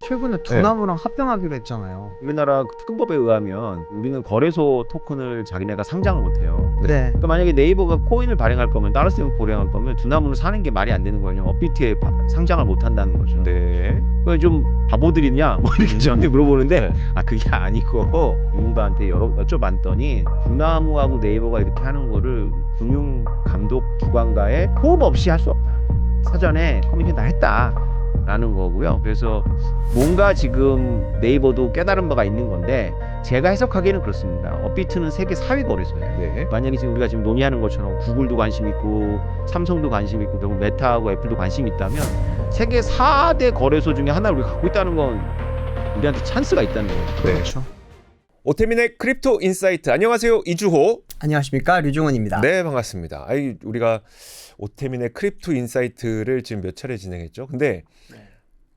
최근에 두나무랑 합병하기로 했잖아요. 우리나라 특검법에 의하면 우리는 거래소 토큰을 자기네가 상장을 못해요. 네. 그러니까 만약에 네이버가 코인을 발행할 거면 따로세븐 발행할 거면 두나무를 사는 게 말이 안 되는 거예요. 업비트에 상장을 못 한다는 거죠. 네. 그좀 바보들이냐 뭐 이렇게 저한테 물어보는데 아 그게 아니고 누군가한테 여쭤봤더니 두나무하고 네이버가 이렇게 하는 거를 금융감독기관과의 호흡 없이 할 수 없다. 사전에 커뮤니케이션 다 했다. 라는 거고요. 그래서 뭔가 지금 네이버도 깨달은 바가 있는 건데 제가 해석하기에는 그렇습니다. 업비트는 세계 4위 거래소예요. 네. 만약에 지금 우리가 지금 논의하는 것처럼 구글도 관심 있고 삼성도 관심 있고 그리고 메타하고 애플도 관심 있다면 세계 4대 거래소 중에 하나를 우리가 갖고 있다는 건 우리한테 찬스가 있다는 거예요. 네. 그렇죠. 오태민의 크립토 인사이트. 안녕하세요. 이주호. 안녕하십니까, 류종원입니다. 네, 반갑습니다. 우리가 오태민의 크립토 인사이트를 지금 몇 차례 진행했죠. 근데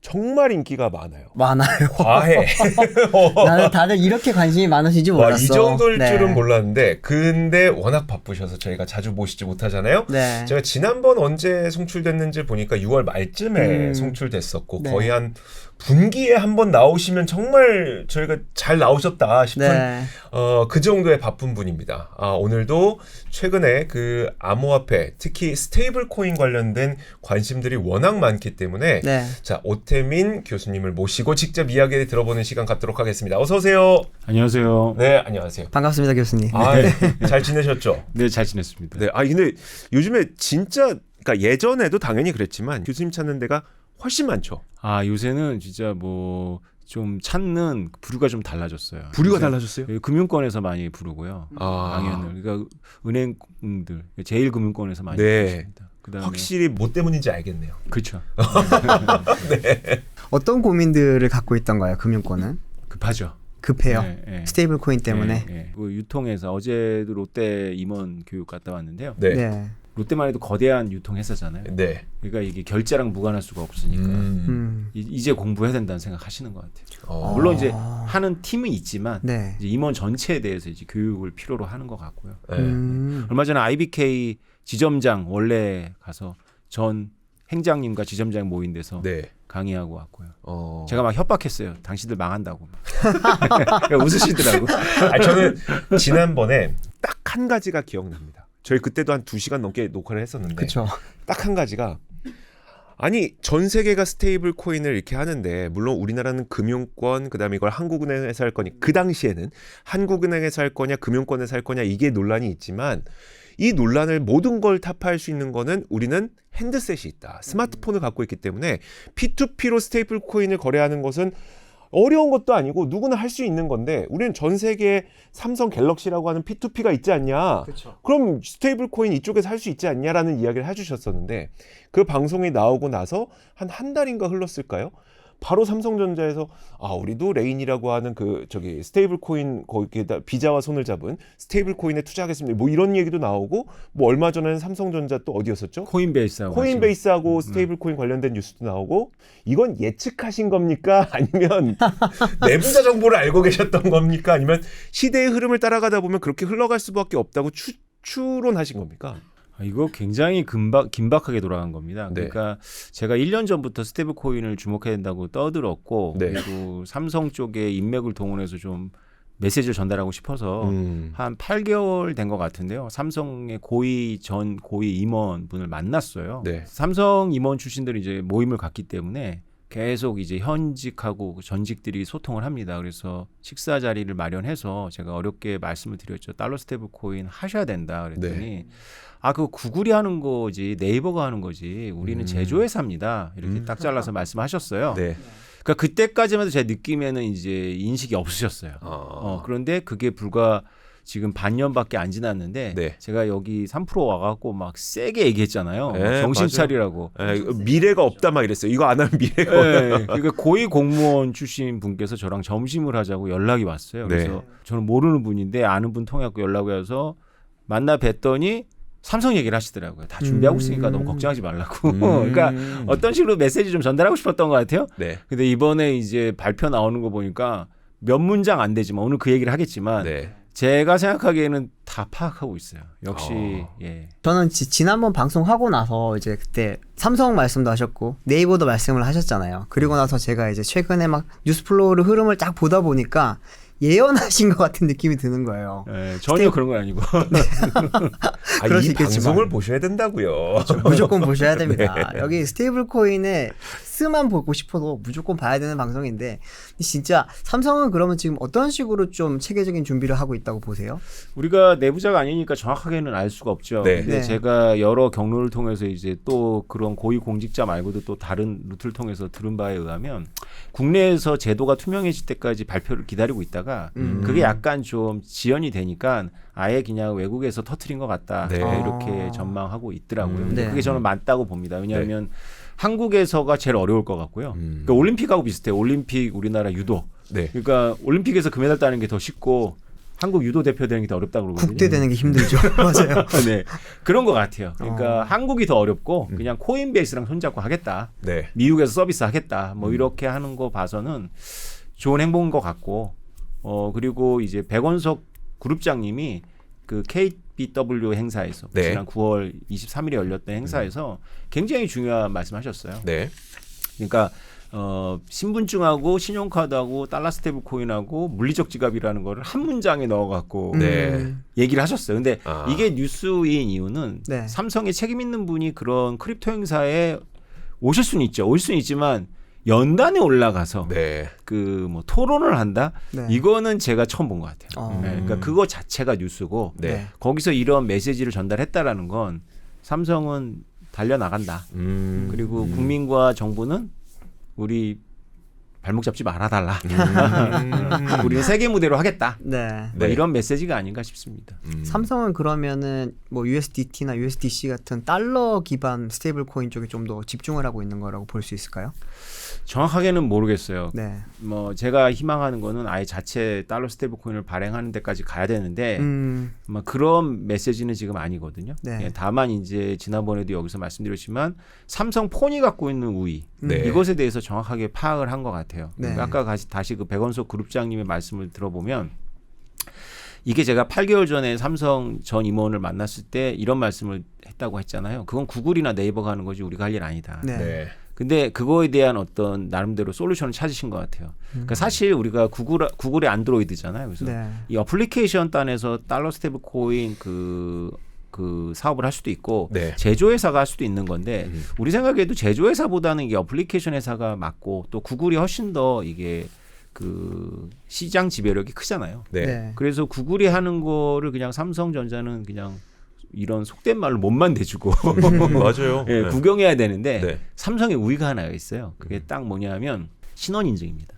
정말 인기가 많아요. 많아요. 과해. 나는 다들 이렇게 관심이 많으신지 와, 몰랐어. 이 정도일 네. 줄은 몰랐는데 근데 워낙 바쁘셔서 저희가 자주 모시지 못하잖아요. 네. 제가 지난번 언제 송출됐는지 보니까 6월 말쯤에 송출됐었고 네. 거의 한 분기에 한 번 나오시면 정말 저희가 잘 나오셨다 싶은 네. 그 정도의 바쁜 분입니다. 오늘도 최근에 그 암호화폐 특히 스테이블 코인 관련된 관심들이 워낙 많기 때문에 네. 자 오태민 교수님을 모시고 직접 이야기를 들어보는 시간 갖도록 하겠습니다. 어서 오세요. 안녕하세요. 네, 안녕하세요. 반갑습니다, 교수님. 잘 지내셨죠? 네, 잘 지냈습니다. 네. 근데 요즘에 진짜 그러니까 예전에도 당연히 그랬지만 교수님 찾는 데가 훨씬 많죠. 요새는 진짜 뭐 좀 찾는 부류가 좀 달라졌어요. 부류가 요새 달라졌어요? 금융권에서 많이 부르고요. 강연을. 그러니까 은행들, 제일금융권에서 많이 네. 부르십니다. 그다음에 확실히 뭐 때문인지 알겠네요. 그렇죠. 어떤 고민들을 갖고 있던가요, 금융권은? 급하죠. 급해요. 네, 네. 스테이블 코인 때문에. 네, 네. 그 유통에서 어제도 롯데 임원 교육 갔다 왔는데요. 네. 네. 롯데만 해도 거대한 유통했었잖아요. 네. 그러니까 이게 결제랑 무관할 수가 없으니까 이제 공부해야 된다는 생각하시는 것 같아요. 물론 이제 하는 팀은 있지만 네. 이제 임원 전체에 대해서 이제 교육을 필요로 하는 것 같고요. 네. 얼마 전에 IBK 지점장 원래 가서 전 행장님과 지점장 모인 데서 네. 강의하고 왔고요. 어. 제가 막 협박했어요. 당신들 망한다고. 웃으시더라고. 저는 지난번에 딱 한 가지가 기억납니다. 저희 그때도 한 2시간 넘게 녹화를 했었는데 그렇죠. 딱 한 가지가 아니 전 세계가 스테이블 코인을 이렇게 하는데 물론 우리나라는 금융권 그다음에 이걸 한국은행에서 할 거니 그 당시에는 한국은행에서 할 거냐 금융권에서 할 거냐 이게 논란이 있지만 이 논란을 모든 걸 타파할 수 있는 거는 우리는 핸드셋이 있다. 스마트폰을 갖고 있기 때문에 P2P로 스테이블 코인을 거래하는 것은 어려운 것도 아니고 누구나 할 수 있는 건데 우리는 전 세계에 삼성 갤럭시라고 하는 P2P가 있지 않냐. 그렇죠. 그럼 스테이블 코인 이쪽에서 할 수 있지 않냐라는 이야기를 해주셨었는데 그 방송이 나오고 나서 한 달인가 흘렀을까요? 바로 삼성전자에서 우리도 레인이라고 하는 스테이블 코인 거기에다 비자와 손을 잡은 스테이블 코인에 투자하겠습니다. 뭐 이런 얘기도 나오고 뭐 얼마 전에는 삼성전자 또 어디였었죠? 코인베이스하고 스테이블 코인 관련된 뉴스도 나오고 이건 예측하신 겁니까? 아니면 내부자 정보를 알고 계셨던 겁니까? 아니면 시대의 흐름을 따라가다 보면 그렇게 흘러갈 수밖에 없다고 추론하신 겁니까? 이거 굉장히 긴박하게 돌아간 겁니다. 네. 그러니까 제가 1년 전부터 스테이블 코인을 주목해야 된다고 떠들었고 네. 그리고 삼성 쪽에 인맥을 동원해서 좀 메시지를 전달하고 싶어서 한 8개월 된 것 같은데요. 삼성의 전 고위 임원분을 만났어요. 네. 삼성 임원 출신들이 이제 모임을 갖기 때문에 계속 이제 현직하고 전직들이 소통을 합니다. 그래서 식사 자리를 마련해서 제가 어렵게 말씀을 드렸죠. 달러 스테이블 코인 하셔야 된다. 그랬더니 네. 그거 구글이 하는 거지 네이버가 하는 거지 우리는 제조회사입니다. 이렇게 딱 잘라서 말씀하셨어요. 네. 그러니까 그때까지만 해도 제 느낌에는 이제 인식이 없으셨어요. 그런데 그게 불과 지금 반년밖에 안 지났는데 네. 제가 여기 3프로 와갖고 막 세게 얘기했잖아요. 네, 정신 맞아요. 차리라고. 미래가 없다 막 이랬어요. 이거 안 하면 미래가 네, 그러니까 고위 공무원 출신 분께서 저랑 점심을 하자고 연락이 왔어요. 그래서 네. 저는 모르는 분인데 아는 분 통해갖고 연락이 와서 만나 뵀더니 삼성 얘기를 하시더라고요. 다 준비하고 있으니까 너무 걱정하지 말라고. 그러니까 어떤 식으로 메시지 좀 전달하고 싶었던 것 같아요. 네. 근데 이번에 이제 발표 나오는 거 보니까 몇 문장 안 되지만 오늘 그 얘기를 하겠지만 네. 제가 생각하기에는 다 파악하고 있어요. 역시 예. 저는 지난번 방송하고 나서 이제 그때 삼성 말씀도 하셨고 네이버도 말씀을 하셨잖아요. 그리고 나서 제가 이제 최근에 막 뉴스플로우를 흐름을 딱 보다 보니까 예언하신 것 같은 느낌이 드는 거예요. 예, 전혀 그런 건 아니고. 그럴 수 이 있겠지만. 방송을 보셔야 된다고요. 무조건 보셔야 됩니다. 네. 여기 스테이블 코인의 스만 보고 싶어도 무조건 봐야 되는 방송인데 진짜 삼성은 그러면 지금 어떤 식으로 좀 체계적인 준비를 하고 있다고 보세요? 우리가 내부자가 아니니까 정확하게는 알 수가 없죠. 네. 근데 네. 제가 여러 경로를 통해서 이제 또 그런 고위 공직자 말고도 또 다른 루트를 통해서 들은 바에 의하면 국내에서 제도가 투명해질 때까지 발표를 기다리고 있다가 그게 약간 좀 지연이 되니까 아예 그냥 외국에서 터트린 것 같다. 네. 이렇게 전망하고 있더라고요. 근데 네. 그게 저는 맞다고 봅니다. 왜냐하면 한국에서가 제일 어려울 것 같고요. 그러니까 올림픽하고 비슷해요. 올림픽, 우리나라 유도. 네. 그러니까 올림픽에서 금메달 따는 게 더 쉽고 한국 유도 대표 되는 게 더 어렵다 그러거든요. 국대 되는 게 힘들죠. 맞아요. 네, 그런 것 같아요. 그러니까 한국이 더 어렵고 그냥 코인베이스랑 손잡고 하겠다. 네. 미국에서 서비스 하겠다. 뭐 이렇게 하는 거 봐서는 좋은 행보인 것 같고, 그리고 이제 백원석 그룹장님이 그 KBW 행사에서 네. 지난 9월 23일에 열렸던 행사에서 굉장히 중요한 말씀하셨어요. 네. 그러니까 신분증하고 신용카드하고 달러 스테이블 코인하고 물리적 지갑이라는 거를 한 문장에 넣어갖고 네. 얘기를 하셨어요. 근데 아. 이게 뉴스인 이유는 네. 삼성의 책임 있는 분이 그런 크립토 행사에 오실 수는 있죠. 올 수는 있지만 연단에 올라가서 네. 그 뭐 토론을 한다. 네. 이거는 제가 처음 본 것 같아요. 어. 네, 그러니까 그거 자체가 뉴스고 네. 거기서 이런 메시지를 전달했다라는 건 삼성은 달려 나간다. 그리고 국민과 정부는 우리 발목 잡지 말아달라. 우리는 세계 무대로 하겠다. 네. 뭐 네. 이런 메시지가 아닌가 싶습니다. 삼성은 그러면은 뭐 USDT나 USDC 같은 달러 기반 스테이블 코인 쪽에 좀 더 집중을 하고 있는 거라고 볼 수 있을까요? 정확하게는 모르겠어요. 네. 뭐 제가 희망하는 거는 아예 자체 달러 스테이블 코인을 발행하는 데까지 가야 되는데 뭐 그런 메시지는 지금 아니거든요. 네. 예, 다만 이제 지난번에도 여기서 말씀드렸지만 삼성 폰이 갖고 있는 우위 네. 이것에 대해서 정확하게 파악을 한 것 같아요. 네. 그러니까 아까 다시 그 백원석 그룹장님의 말씀을 들어보면 이게 제가 8개월 전에 삼성 전 임원을 만났을 때 이런 말씀을 했다고 했잖아요. 그건 구글이나 네이버가 하는 거지 우리가 할 일 아니다. 네. 네. 근데 그거에 대한 어떤 나름대로 솔루션을 찾으신 것 같아요. 그러니까 사실 우리가 구글의 안드로이드잖아요. 그래서 네. 이 어플리케이션 단에서 달러 스테이블 코인 그 사업을 할 수도 있고 네. 제조회사가 할 수도 있는 건데 우리 생각에도 제조회사보다는 이게 어플리케이션 회사가 맞고 또 구글이 훨씬 더 이게 그 시장 지배력이 크잖아요. 네. 네. 그래서 구글이 하는 거를 그냥 삼성전자는 그냥 이런 속된 말로 몸만 대주고 맞아요. 예, 네. 구경해야 되는데 네. 삼성의 우위가 하나 있어요. 그게 딱 뭐냐면 신원 인증입니다.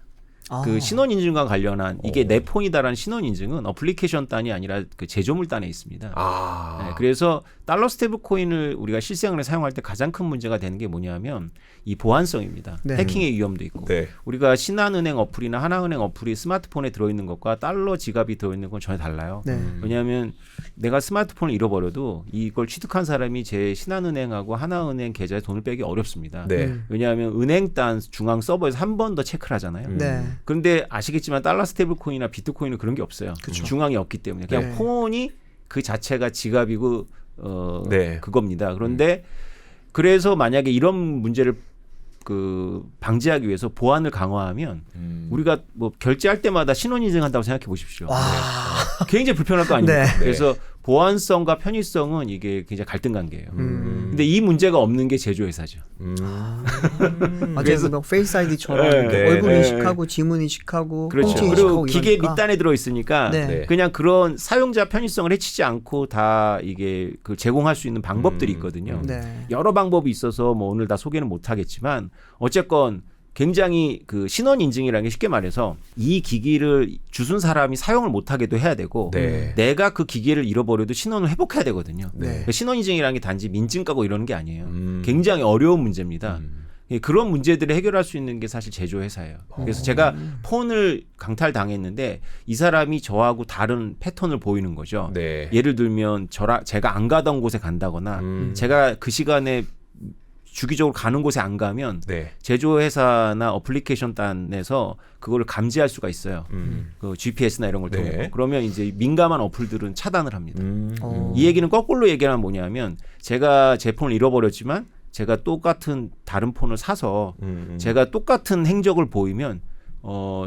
아. 그 신원 인증과 관련한 이게 오. 내 폰이다라는 신원 인증은 어플리케이션 단이 아니라 그 제조물 단에 있습니다. 아. 네, 그래서 달러 스테이블 코인을 우리가 실생활에 사용할 때 가장 큰 문제가 되는 게 뭐냐면 이 보안성입니다. 네. 해킹의 위험도 있고. 네. 우리가 신한은행 어플이나 하나은행 어플이 스마트폰에 들어있는 것과 달러 지갑이 들어있는 건 전혀 달라요. 네. 왜냐하면 내가 스마트폰을 잃어버려도 이걸 취득한 사람이 제 신한은행하고 하나은행 계좌에 돈을 빼기 어렵습니다. 네. 왜냐하면 은행단 중앙 서버에서 한 번 더 체크를 하잖아요. 네. 그런데 아시겠지만 달러 스테이블 코인이나 비트코인은 그런 게 없어요. 중앙이 없기 때문에 그냥 네. 폰이 그 자체가 지갑이고 네. 그겁니다. 그런데 그래서 만약에 이런 문제를 그 방지하기 위해서 보안을 강화하면 우리가 뭐 결제할 때마다 신원 인증한다고 생각해 보십시오. 와. 굉장히 불편할 거 아닙니까? 네. 그래서 보안성과 편의성은 이게 굉장히 갈등 관계예요. 음. 근데 이 문제가 없는 게 제조회사죠. 맞아요. 그래서- 뭐 페이스 아이디처럼 네, 이렇게 네, 얼굴 네. 인식하고 지문 인식하고 그렇죠. 폰트 그리고 인식하고 기계 이러니까. 밑단에 들어 있으니까 네. 네. 그냥 그런 사용자 편의성을 해치지 않고 다 이게 그 제공할 수 있는 방법들이 있거든요. 네. 여러 방법이 있어서 뭐 오늘 다 소개는 못 하겠지만 어쨌건 굉장히 그 신원 인증이라는 게 쉽게 말해서 이 기기를 주순 사람이 사용을 못 하게도 해야 되고 네. 내가 그 기계를 잃어버려도 신원을 회복해야 되거든요. 네. 그러니까 신원 인증이라는 게 단지 민증 까고 이러는 게 아니에요. 굉장히 어려운 문제입니다. 예, 그런 문제들을 해결할 수 있는 게 사실 제조회사예요. 그래서 제가 폰을 강탈당했는데 이 사람이 저하고 다른 패턴을 보이는 거죠. 네. 예를 들면 제가 안 가던 곳에 간다거나 제가 그 시간에 주기적으로 가는 곳에 안 가면 네. 제조회사나 어플리케이션 단에서 그거를 감지할 수가 있어요. 그 GPS나 이런 걸 네. 통해서. 그러면 이제 민감한 어플들은 차단을 합니다. 어. 이 얘기는 거꾸로 얘기하면 뭐냐면 제가 제 폰을 잃어버렸지만 제가 똑같은 다른 폰을 사서 제가 똑같은 행적을 보이면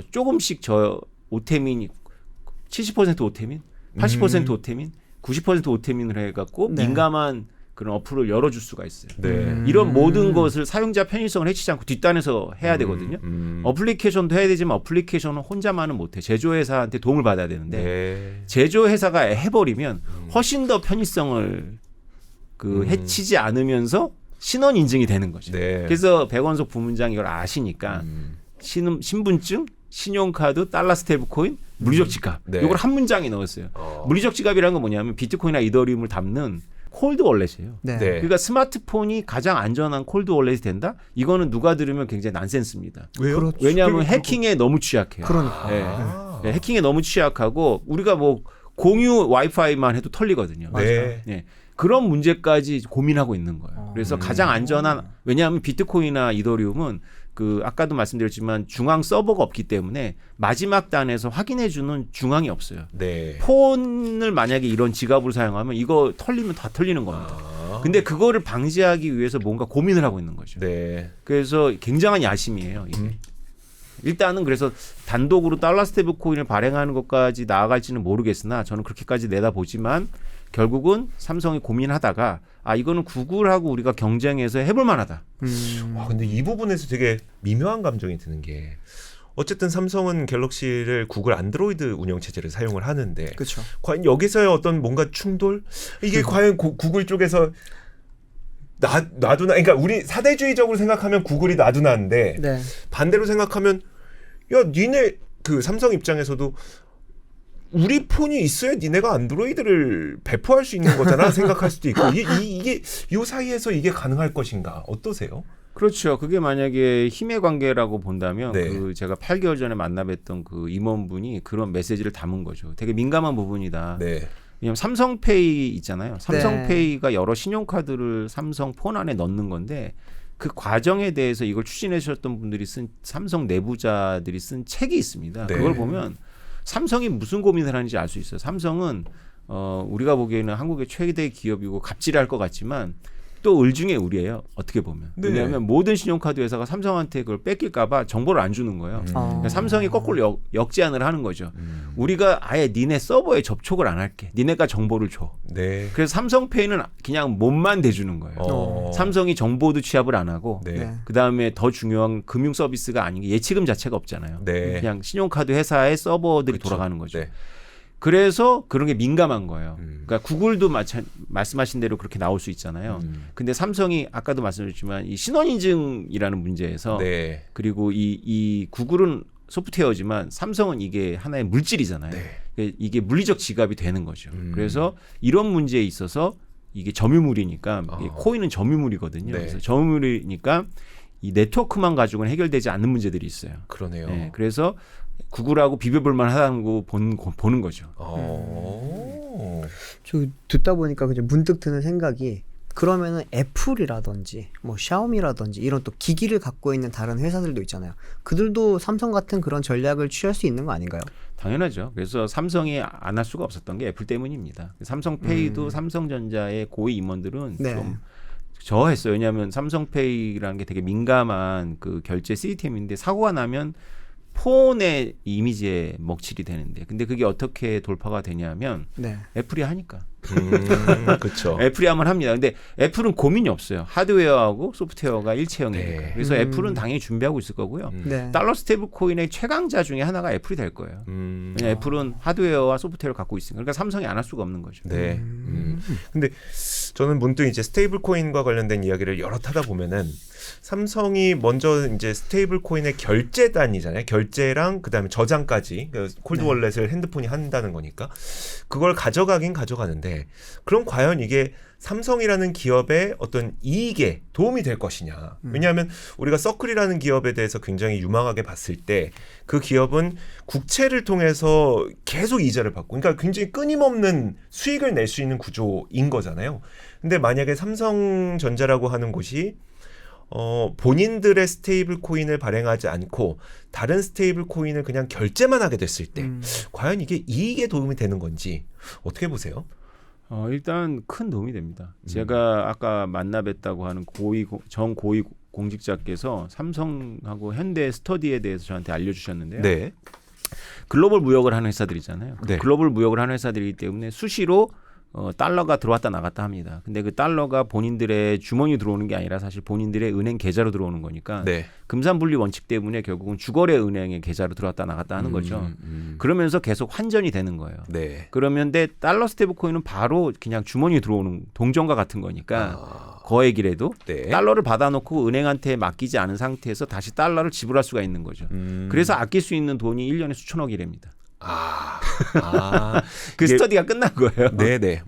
조금씩 저 오테민이 70% 오테민, 80% 오테민, 90% 오테민을 해갖고 네. 민감한 그런 어플을 열어줄 수가 있어요. 네. 이런 모든 것을 사용자 편의성을 해치지 않고 뒷단에서 해야 되거든요. 어플리케이션도 해야 되지만 어플리케이션은 혼자만은 못해. 제조회사한테 도움을 받아야 되는데 네. 제조회사가 해버리면 훨씬 더 편의성을 해치지 않으면서 신원 인증이 되는 거죠. 네. 그래서 백원석 부문장이 이걸 아시니까 신분증, 신용카드, 달러 스테이블코인, 물리적 지갑 네. 이걸 한 문장에 넣었어요. 물리적 지갑이라는 건 뭐냐면 비트코인이나 이더리움을 담는 콜드 월렛이에요. 네. 네. 그러니까 스마트폰이 가장 안전한 콜드 월렛이 된다? 이거는 누가 들으면 굉장히 난센스입니다. 왜요? 그렇죠. 왜냐하면 해킹에 너무 취약해요. 그러니까. 네. 아. 네, 해킹에 너무 취약하고 우리가 뭐 공유 와이파이만 해도 털리거든요. 네. 네. 그런 문제까지 고민하고 있는 거예요. 그래서 가장 안전한 왜냐하면 비트코인이나 이더리움은 그 아까도 말씀드렸지만 중앙 서버가 없기 때문에 마지막 단에서 확인해 주는 중앙이 없어요. 네. 폰을 만약에 이런 지갑을 사용하면 이거 털리면 다 털리는 겁니다. 근데 그거를 방지하기 위해서 뭔가 고민을 하고 있는 거죠. 네. 그래서 굉장한 야심이에요. 이게. 일단은 그래서 단독으로 달러 스테이블 코인을 발행하는 것까지 나아갈지는 모르겠으나 저는 그렇게까지 내다보지만 결국은 삼성이 고민하다가 이거는 구글하고 우리가 경쟁해서 해볼 만하다. 와, 근데 이 부분에서 되게 미묘한 감정이 드는 게 어쨌든 삼성은 갤럭시를 구글 안드로이드 운영 체제를 사용을 하는데 그렇죠. 과연 여기서의 어떤 뭔가 충돌 이게 과연 구글 쪽에서 놔두나 그러니까 우리 사대주의적으로 생각하면 구글이 놔두나인데 네. 반대로 생각하면 야 니네 그 삼성 입장에서도 우리 폰이 있어야 니네가 안드로이드를 배포할 수 있는 거잖아 생각할 수도 있고 이게 요 사이에서 이게 가능할 것인가 어떠세요? 그렇죠. 그게 만약에 힘의 관계라고 본다면 네. 그 제가 8개월 전에 만나뵀던 그 임원분이 그런 메시지를 담은 거죠. 되게 민감한 부분이다. 네. 왜냐하면 삼성페이 있잖아요. 네. 삼성페이가 여러 신용카드를 삼성 폰 안에 넣는 건데 그 과정에 대해서 이걸 추진해 주셨던 분들이 쓴 삼성 내부자들이 쓴 책이 있습니다. 네. 그걸 보면 삼성이 무슨 고민을 하는지 알 수 있어요. 삼성은 우리가 보기에는 한국의 최대 기업이고 갑질할 것 같지만 또 을중에 우리예요. 어떻게 보면. 네. 왜냐하면 모든 신용카드 회사가 삼성한테 그걸 뺏길까 봐 정보를 안 주는 거예요. 그러니까 삼성이 거꾸로 역제안을 하는 거죠. 우리가 아예 니네 서버에 접촉을 안 할게. 니네가 정보를 줘. 네. 그래서 삼성페이는 그냥 몸만 대주는 거예요. 삼성이 정보도 취합을 안 하고 네. 네. 그다음에 더 중요한 금융 서비스가 아닌 게 예치금 자체가 없잖아요. 네. 그냥 신용카드 회사의 서버들이 그렇죠. 돌아가는 거죠. 네. 그래서 그런 게 민감한 거예요. 그러니까 구글도 말씀하신 대로 그렇게 나올 수 있잖아요. 근데 삼성이 아까도 말씀드렸지만 이 신원인증이라는 문제에서 네. 그리고 이 구글은 소프트웨어지만 삼성은 이게 하나의 물질이잖아요. 네. 이게 물리적 지갑이 되는 거죠. 그래서 이런 문제에 있어서 이게 점유물이니까 이게 코인은 점유물이거든요. 네. 그래서 점유물이니까 이 네트워크만 가지고는 해결되지 않는 문제들이 있어요. 그러네요. 네, 그래서 구글하고 비벼볼 하다는 거 보는 거죠. 저 듣다 보니까 그냥 문득 드는 생각이 그러면은 애플이라든지 뭐 샤오미라든지 이런 또 기기를 갖고 있는 다른 회사들도 있잖아요. 그들도 삼성 같은 그런 전략을 취할 수 있는 거 아닌가요? 당연하죠. 그래서 삼성이 안 할 수가 없었던 게 애플 때문입니다. 삼성페이도 삼성전자의 고위 임원들은 네. 좀 저했어요. 왜냐하면 삼성페이라는 게 되게 민감한 그 결제 시스템인데 사고가 나면 폰의 이미지에 먹칠이 되는데 근데 그게 어떻게 돌파가 되냐면 네. 애플이 하니까. 그렇죠. 애플이 하면 합니다. 근데 애플은 고민이 없어요. 하드웨어하고 소프트웨어가 일체형이니까. 네. 그래서 애플은 당연히 준비하고 있을 거고요. 네. 달러 스테이블 코인의 최강자 중에 하나가 애플이 될 거예요. 왜냐면 애플은 하드웨어와 소프트웨어를 갖고 있으니까. 그러니까 삼성이 안 할 수가 없는 거죠. 네. 근데 저는 문득 이제 스테이블 코인과 관련된 이야기를 여러 하다 보면은 삼성이 먼저 이제 스테이블 코인의 결제단이잖아요. 결제랑 그다음에 저장까지 콜드 월렛을 핸드폰이 한다는 거니까 그걸 가져가긴 가져가는데 그럼 과연 이게 삼성이라는 기업의 어떤 이익에 도움이 될 것이냐. 왜냐하면 우리가 서클이라는 기업에 대해서 굉장히 유망하게 봤을 때 그 기업은 국채를 통해서 계속 이자를 받고 그러니까 굉장히 끊임없는 수익을 낼 수 있는 구조인 거잖아요. 근데 만약에 삼성전자라고 하는 곳이 본인들의 스테이블 코인을 발행하지 않고 다른 스테이블 코인을 그냥 결제만 하게 됐을 때 과연 이게 이익에 도움이 되는 건지 어떻게 보세요? 일단 큰 도움이 됩니다. 제가 아까 만나 뵀다고 하는 전 고위 공직자께서 삼성하고 현대 스터디에 대해서 저한테 알려주셨는데요. 네. 글로벌 무역을 하는 회사들이잖아요. 네. 글로벌 무역을 하는 회사들이기 때문에 수시로 달러가 들어왔다 나갔다 합니다. 근데 그 달러가 본인들의 주머니 들어오는 게 아니라 사실 본인들의 은행 계좌로 들어오는 거니까 네. 금산분리 원칙 때문에 결국은 주거래 은행의 계좌로 들어왔다 나갔다 하는 거죠. 그러면서 계속 환전이 되는 거예요. 네. 그러면 데 달러 스테이블 코인은 바로 그냥 주머니에 들어오는 동전과 같은 거니까 거액이라도 네. 달러를 받아놓고 은행한테 맡기지 않은 상태에서 다시 달러를 지불할 수가 있는 거죠. 그래서 아낄 수 있는 돈이 1년에 수천억이랍니다. 그 이게- 스터디가 끝난 거예요. 네네.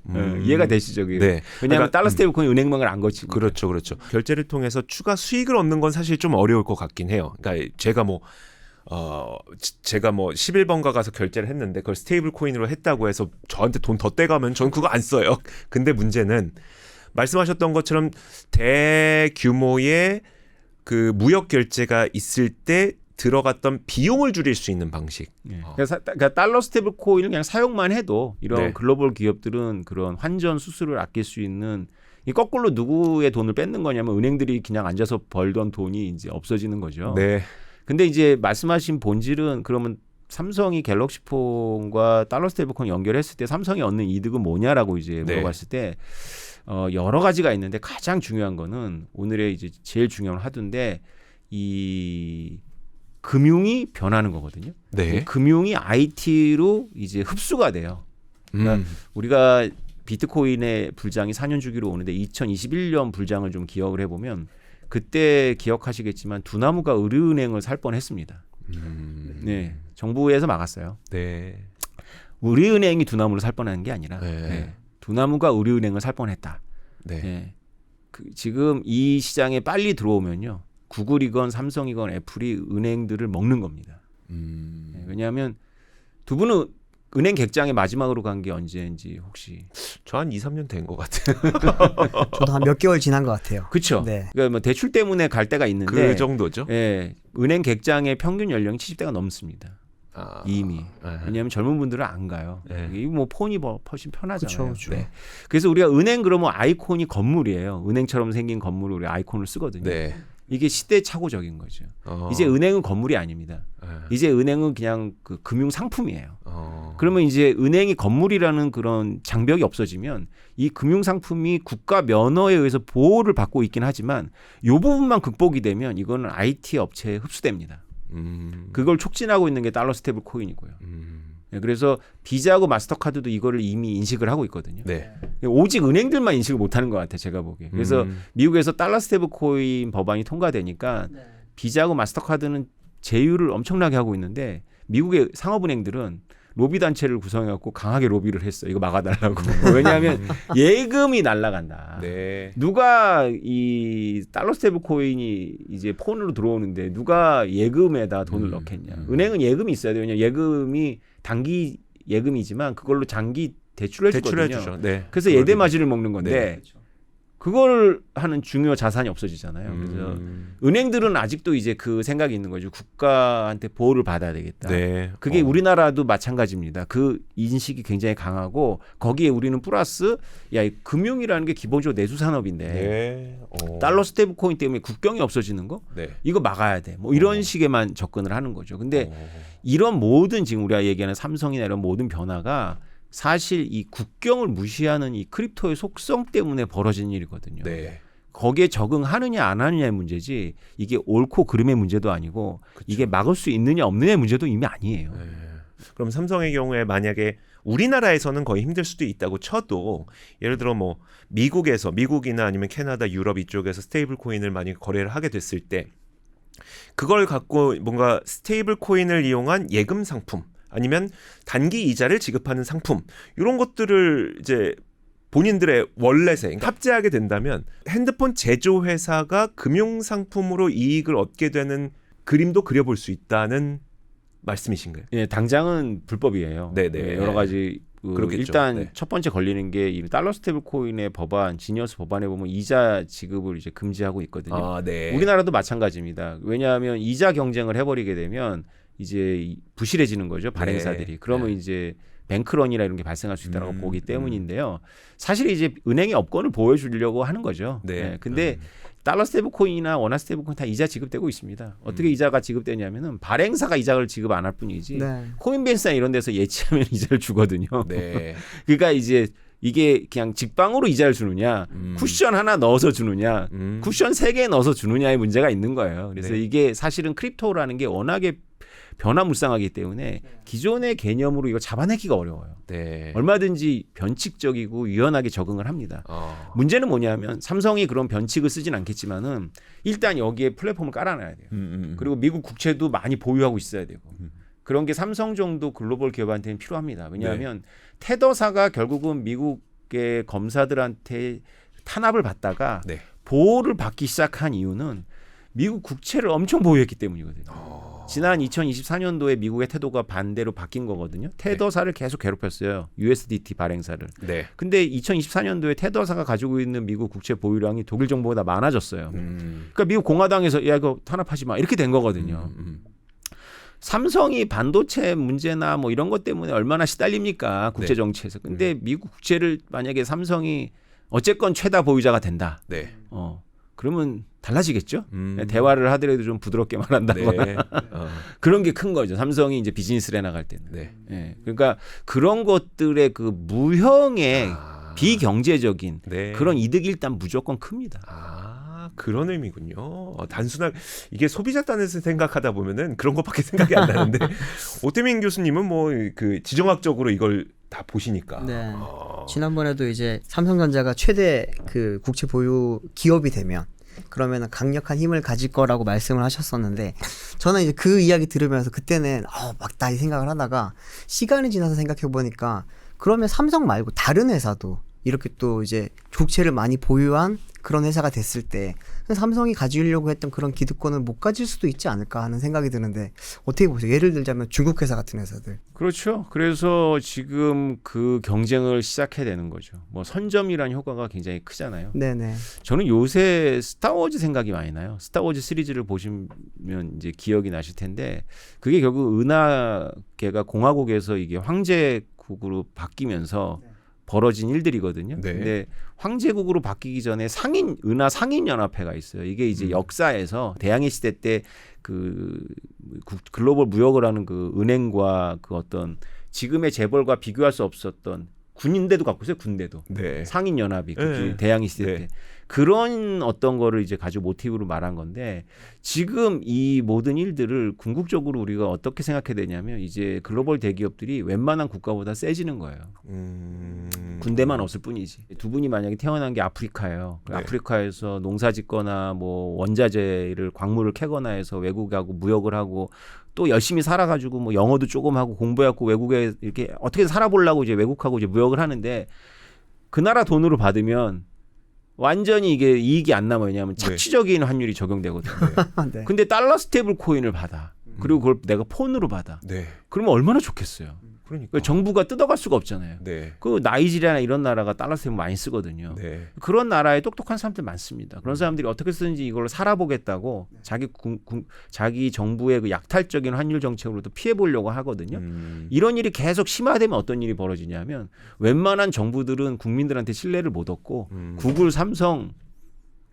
이해가 되시죠? 그게? 네. 왜냐하면 그러니까- 달러 스테이블 코인 은행망을 안 거치고. 그렇죠, 그렇죠. 결제를 통해서 추가 수익을 얻는 건 사실 좀 어려울 것 같긴 해요. 그러니까 제가 뭐 11번가 가서 결제를 했는데 그걸 스테이블 코인으로 했다고 해서 저한테 돈 더 떼가면 전 그거 안 써요. 근데 문제는 말씀하셨던 것처럼 대규모의 그 무역 결제가 있을 때 들어갔던 비용을 줄일 수 있는 방식. 그러니까 달러 스테이블 코인을 그냥 사용만 해도 이런 네. 글로벌 기업들은 그런 환전 수수료를 아낄 수 있는 이 거꾸로 누구의 돈을 뺏는 거냐면 은행들이 그냥 앉아서 벌던 돈이 이제 없어지는 거죠. 네. 근데 이제 말씀하신 본질은 그러면 삼성이 갤럭시 폰과 달러 스테이블 코인 연결했을 때 삼성이 얻는 이득은 뭐냐라고 이제 네. 물어봤을 때 여러 가지가 있는데 가장 중요한 거는 오늘의 이제 제일 중요한 화두인데 이 금융이 변하는 거거든요. 네. 이 금융이 IT로 이제 흡수가 돼요. 그러니까 우리가 비트코인의 불장이 4년 주기로 오는데 2021년 불장을 좀 기억을 해보면 그때 기억하시겠지만 두나무가 의류은행을 살 뻔했습니다. 네, 정부에서 막았어요. 네. 의류은행이 두나무를 살 뻔하는 게 아니라 네. 네, 두나무가 의류은행을 살 뻔했다. 네. 네. 지금 이 시장에 빨리 들어오면요. 구글이건 삼성이건 애플이 은행들을 먹는 겁니다. 네, 왜냐하면 두 분은 은행 객장에 마지막으로 간 게 언제인지 혹시? 저 한 2, 3년 된 것 같아요. 저도 한 몇 개월 지난 것 같아요. 그렇죠. 네. 그러니까 뭐 대출 때문에 갈 때가 있는데 그 정도죠. 예, 은행 객장의 평균 연령이 70대가 넘습니다. 이미. 네. 왜냐하면 젊은 분들은 안 가요. 네. 이게 뭐 폰이 훨씬 편하잖아요. 그쵸. 네. 그래서 우리가 은행 그러면 아이콘이 건물이에요. 은행처럼 생긴 건물을 우리 아이콘을 쓰거든요. 네. 이게 시대착오적인 거죠. 이제 은행은 건물이 아닙니다. 이제 은행은 그냥 그 금융 상품이에요. 그러면 이제 은행이 건물이라는 그런 장벽이 없어지면 이 금융 상품이 국가 면허에 의해서 보호를 받고 있긴 하지만 이 부분만 극복이 되면 이거는 IT 업체에 흡수됩니다. 그걸 촉진하고 있는 게 달러 스테이블 코인이고요. 네, 그래서 비자하고 마스터카드도 이거를 이미 인식을 하고 있거든요. 네. 오직 은행들만 인식을 못하는 것 같아요. 제가 보기에. 그래서 미국에서 달러 스테이블 코인 법안이 통과되니까 비자하고 마스터카드는 제휴를 엄청나게 하고 있는데 미국의 상업은행들은 로비 단체를 구성해갖고 강하게 로비를 했어. 이거 막아달라고. 왜냐하면 예금이 날아간다. 네. 누가 이 달러 스테이블 코인이 이제 폰으로 들어오는데 누가 예금에다 돈을 넣겠냐. 은행은 예금이 있어야 돼요. 왜냐하면 예금이 단기 예금이지만 그걸로 장기 대출을 해주거든요. 대출해주죠. 네. 그래서 예대마진을 먹는 건데 네. 그걸 하는 중요 자산이 없어지잖아요. 그래서 은행들은 아직도 이제 그 생각이 있는 거죠. 국가한테 보호를 받아야 되겠다. 네. 그게 우리나라도 마찬가지입니다. 그 인식이 굉장히 강하고 거기에 우리는 플러스 야, 이 금융이라는 게 기본적으로 내수 산업인데 네. 달러 스테이블 코인 때문에 국경이 없어지는 거 네. 이거 막아야 돼. 뭐 이런 식에만 접근을 하는 거죠. 근데 이런 모든 지금 우리가 얘기하는 삼성이나 이런 모든 변화가 사실 이 국경을 무시하는 이 크립토의 속성 때문에 벌어진 일이거든요. 네. 거기에 적응하느냐 안 하느냐의 문제지 이게 옳고 그름의 문제도 아니고 이게 막을 수 있느냐 없느냐의 문제도 이미 아니에요. 네. 그럼 삼성의 경우에 만약에 우리나라에서는 거의 힘들 수도 있다고 쳐도 예를 들어 뭐 미국이나 아니면 캐나다, 유럽 이쪽에서 스테이블 코인을 많이 거래를 하게 됐을 때 그걸 갖고 뭔가 스테이블 코인을 이용한 예금 상품 아니면 단기 이자를 지급하는 상품 이런 것들을 이제 본인들의 월렛에 탑재하게 된다면 핸드폰 제조 회사가 금융 상품으로 이익을 얻게 되는 그림도 그려볼 수 있다는 말씀이신가요? 예, 당장은 불법이에요. 네네. 예, 여러 가지 그렇겠죠. 일단 네. 첫 번째 걸리는 게 이 달러 스테이블 코인의 법안, 지니어스 법안에 보면 이자 지급을 이제 금지하고 있거든요. 아, 네. 우리나라도 마찬가지입니다. 왜냐하면 이자 경쟁을 해버리게 되면 이제 부실해지는 거죠, 발행사들이. 네. 그러면 네. 이제 뱅크런이라 이런 게 발생할 수 있다고 보기 음. 때문인데요. 사실 이제 은행의 업권을 보여주려고 하는 거죠. 네. 근데 달러 스테이블 코인이나 원화 스테이블 코인 다 이자 지급되고 있습니다. 어떻게 이자가 지급되냐면은 발행사가 이자를 지급 안 할 뿐이지. 네. 코인베이스나 이런 데서 예치하면 이자를 주거든요. 네. 그러니까 이제 이게 그냥 직방으로 이자를 주느냐, 쿠션 하나 넣어서 주느냐, 쿠션 3개 넣어서 주느냐의 문제가 있는 거예요. 그래서 네. 이게 사실은 크립토라는 게 워낙에 변화무쌍하기 때문에 기존의 개념으로 이거 잡아내기가 어려워요. 네. 얼마든지 변칙적이고 유연하게 적응을 합니다. 문제는 뭐냐면 삼성이 그런 변칙을 쓰진 않겠지만은 일단 여기에 플랫폼을 깔아놔야 돼요. 그리고 미국 국채도 많이 보유하고 있어야 되고 그런 게 삼성 정도 글로벌 기업한테는 필요합니다. 왜냐하면 테더사가 결국은 미국의 검사들한테 탄압을 받다가 네. 보호를 받기 시작한 이유는 미국 국채를 엄청 보유했기 때문이거든요. 지난 2024년도에 미국의 태도가 반대로 바뀐 거거든요. 테더사를 계속 괴롭혔어요. USDT 발행사를. 네. 근데 2024년도에 테더사가 가지고 있는 미국 국채 보유량이 독일 정부보다 많아졌어요. 그러니까 미국 공화당에서 야 이거 탄압하지 마 이렇게 된 거거든요. 삼성이 반도체 문제나 뭐 이런 것 때문에 얼마나 시달립니까 국제 정치에서. 근데 미국 국채를 만약에 삼성이 어쨌건 최다 보유자가 된다. 네. 그러면 달라지겠죠. 대화를 하더라도 좀 부드럽게 말한다거나 네. 그런 게 큰 거죠. 삼성이 이제 비즈니스를 해나갈 때는. 네. 예. 그러니까 그런 것들의 그 무형의 비경제적인 네. 그런 이득이 일단 무조건 큽니다. 그런 의미군요. 단순한 이게 소비자단에서 생각하다 보면은 그런 것밖에 생각이 안 나는데 오태민 교수님은 뭐 그 지정학적으로 이걸 다 보시니까. 네. 지난번에도 이제 삼성전자가 최대 그 국채 보유 기업이 되면 그러면은 강력한 힘을 가질 거라고 말씀을 하셨었는데 저는 이제 그 이야기 들으면서 그때는 맞다 이 생각을 하다가 시간이 지나서 생각해 보니까 그러면 삼성 말고 다른 회사도 이렇게 또 이제 국채를 많이 보유한 그런 회사가 됐을 때 삼성이 가지려고 했던 그런 기득권을 못 가질 수도 있지 않을까 하는 생각이 드는데 어떻게 보세요? 예를 들자면 중국 회사 같은 회사들. 그렇죠. 그래서 지금 그 경쟁을 시작해야 되는 거죠. 뭐 선점이라는 효과가 굉장히 크잖아요. 네네. 저는 요새 스타워즈 생각이 많이 나요. 스타워즈 시리즈를 보시면 이제 기억이 나실 텐데 그게 결국 은하계가 공화국에서 이게 황제국으로 바뀌면서 벌어진 일들이거든요. 네. 근데 황제국으로 바뀌기 전에 은하 상인 연합회가 있어요. 이게 이제 역사에서 대항해 시대 때 그 글로벌 무역을 하는 그 은행과 그 어떤 지금의 재벌과 비교할 수 없었던 군인대도 갖고 있어요. 군대도. 네. 상인 연합이 그 네. 대항해 시대 네. 때 그런 어떤 거를 이제 가지고 모티브로 말한 건데 지금 이 모든 일들을 궁극적으로 우리가 어떻게 생각해야 되냐면 이제 글로벌 대기업들이 웬만한 국가보다 세지는 거예요. 군대만 없을 뿐이지. 두 분이 만약에 태어난 게 아프리카예요. 네. 아프리카에서 농사 짓거나 뭐 원자재를 광물을 캐거나 해서 외국하고 무역을 하고 또 열심히 살아가지고 뭐 영어도 조금 하고 공부해갖고 외국에 이렇게 어떻게 살아보려고 이제 외국하고 이제 무역을 하는데 그 나라 돈으로 받으면 완전히 이게 이익이 안 남아요. 왜냐하면 착취적인 환율이 적용되거든요. 네. 근데 달러 스테이블 코인을 받아. 그리고 그걸 내가 폰으로 받아. 네. 그러면 얼마나 좋겠어요. 그러니까. 정부가 뜯어갈 수가 없잖아요. 네. 그 나이지리아나 이런 나라가 달러 스테이블 많이 쓰거든요. 네. 그런 나라에 똑똑한 사람들 많습니다. 그런 사람들이 어떻게 쓰는지 이걸 살아보겠다고 자기 정부의 그 약탈적인 환율 정책으로도 피해 보려고 하거든요. 이런 일이 계속 심화되면 어떤 일이 벌어지냐면 웬만한 정부들은 국민들한테 신뢰를 못 얻고 구글, 삼성,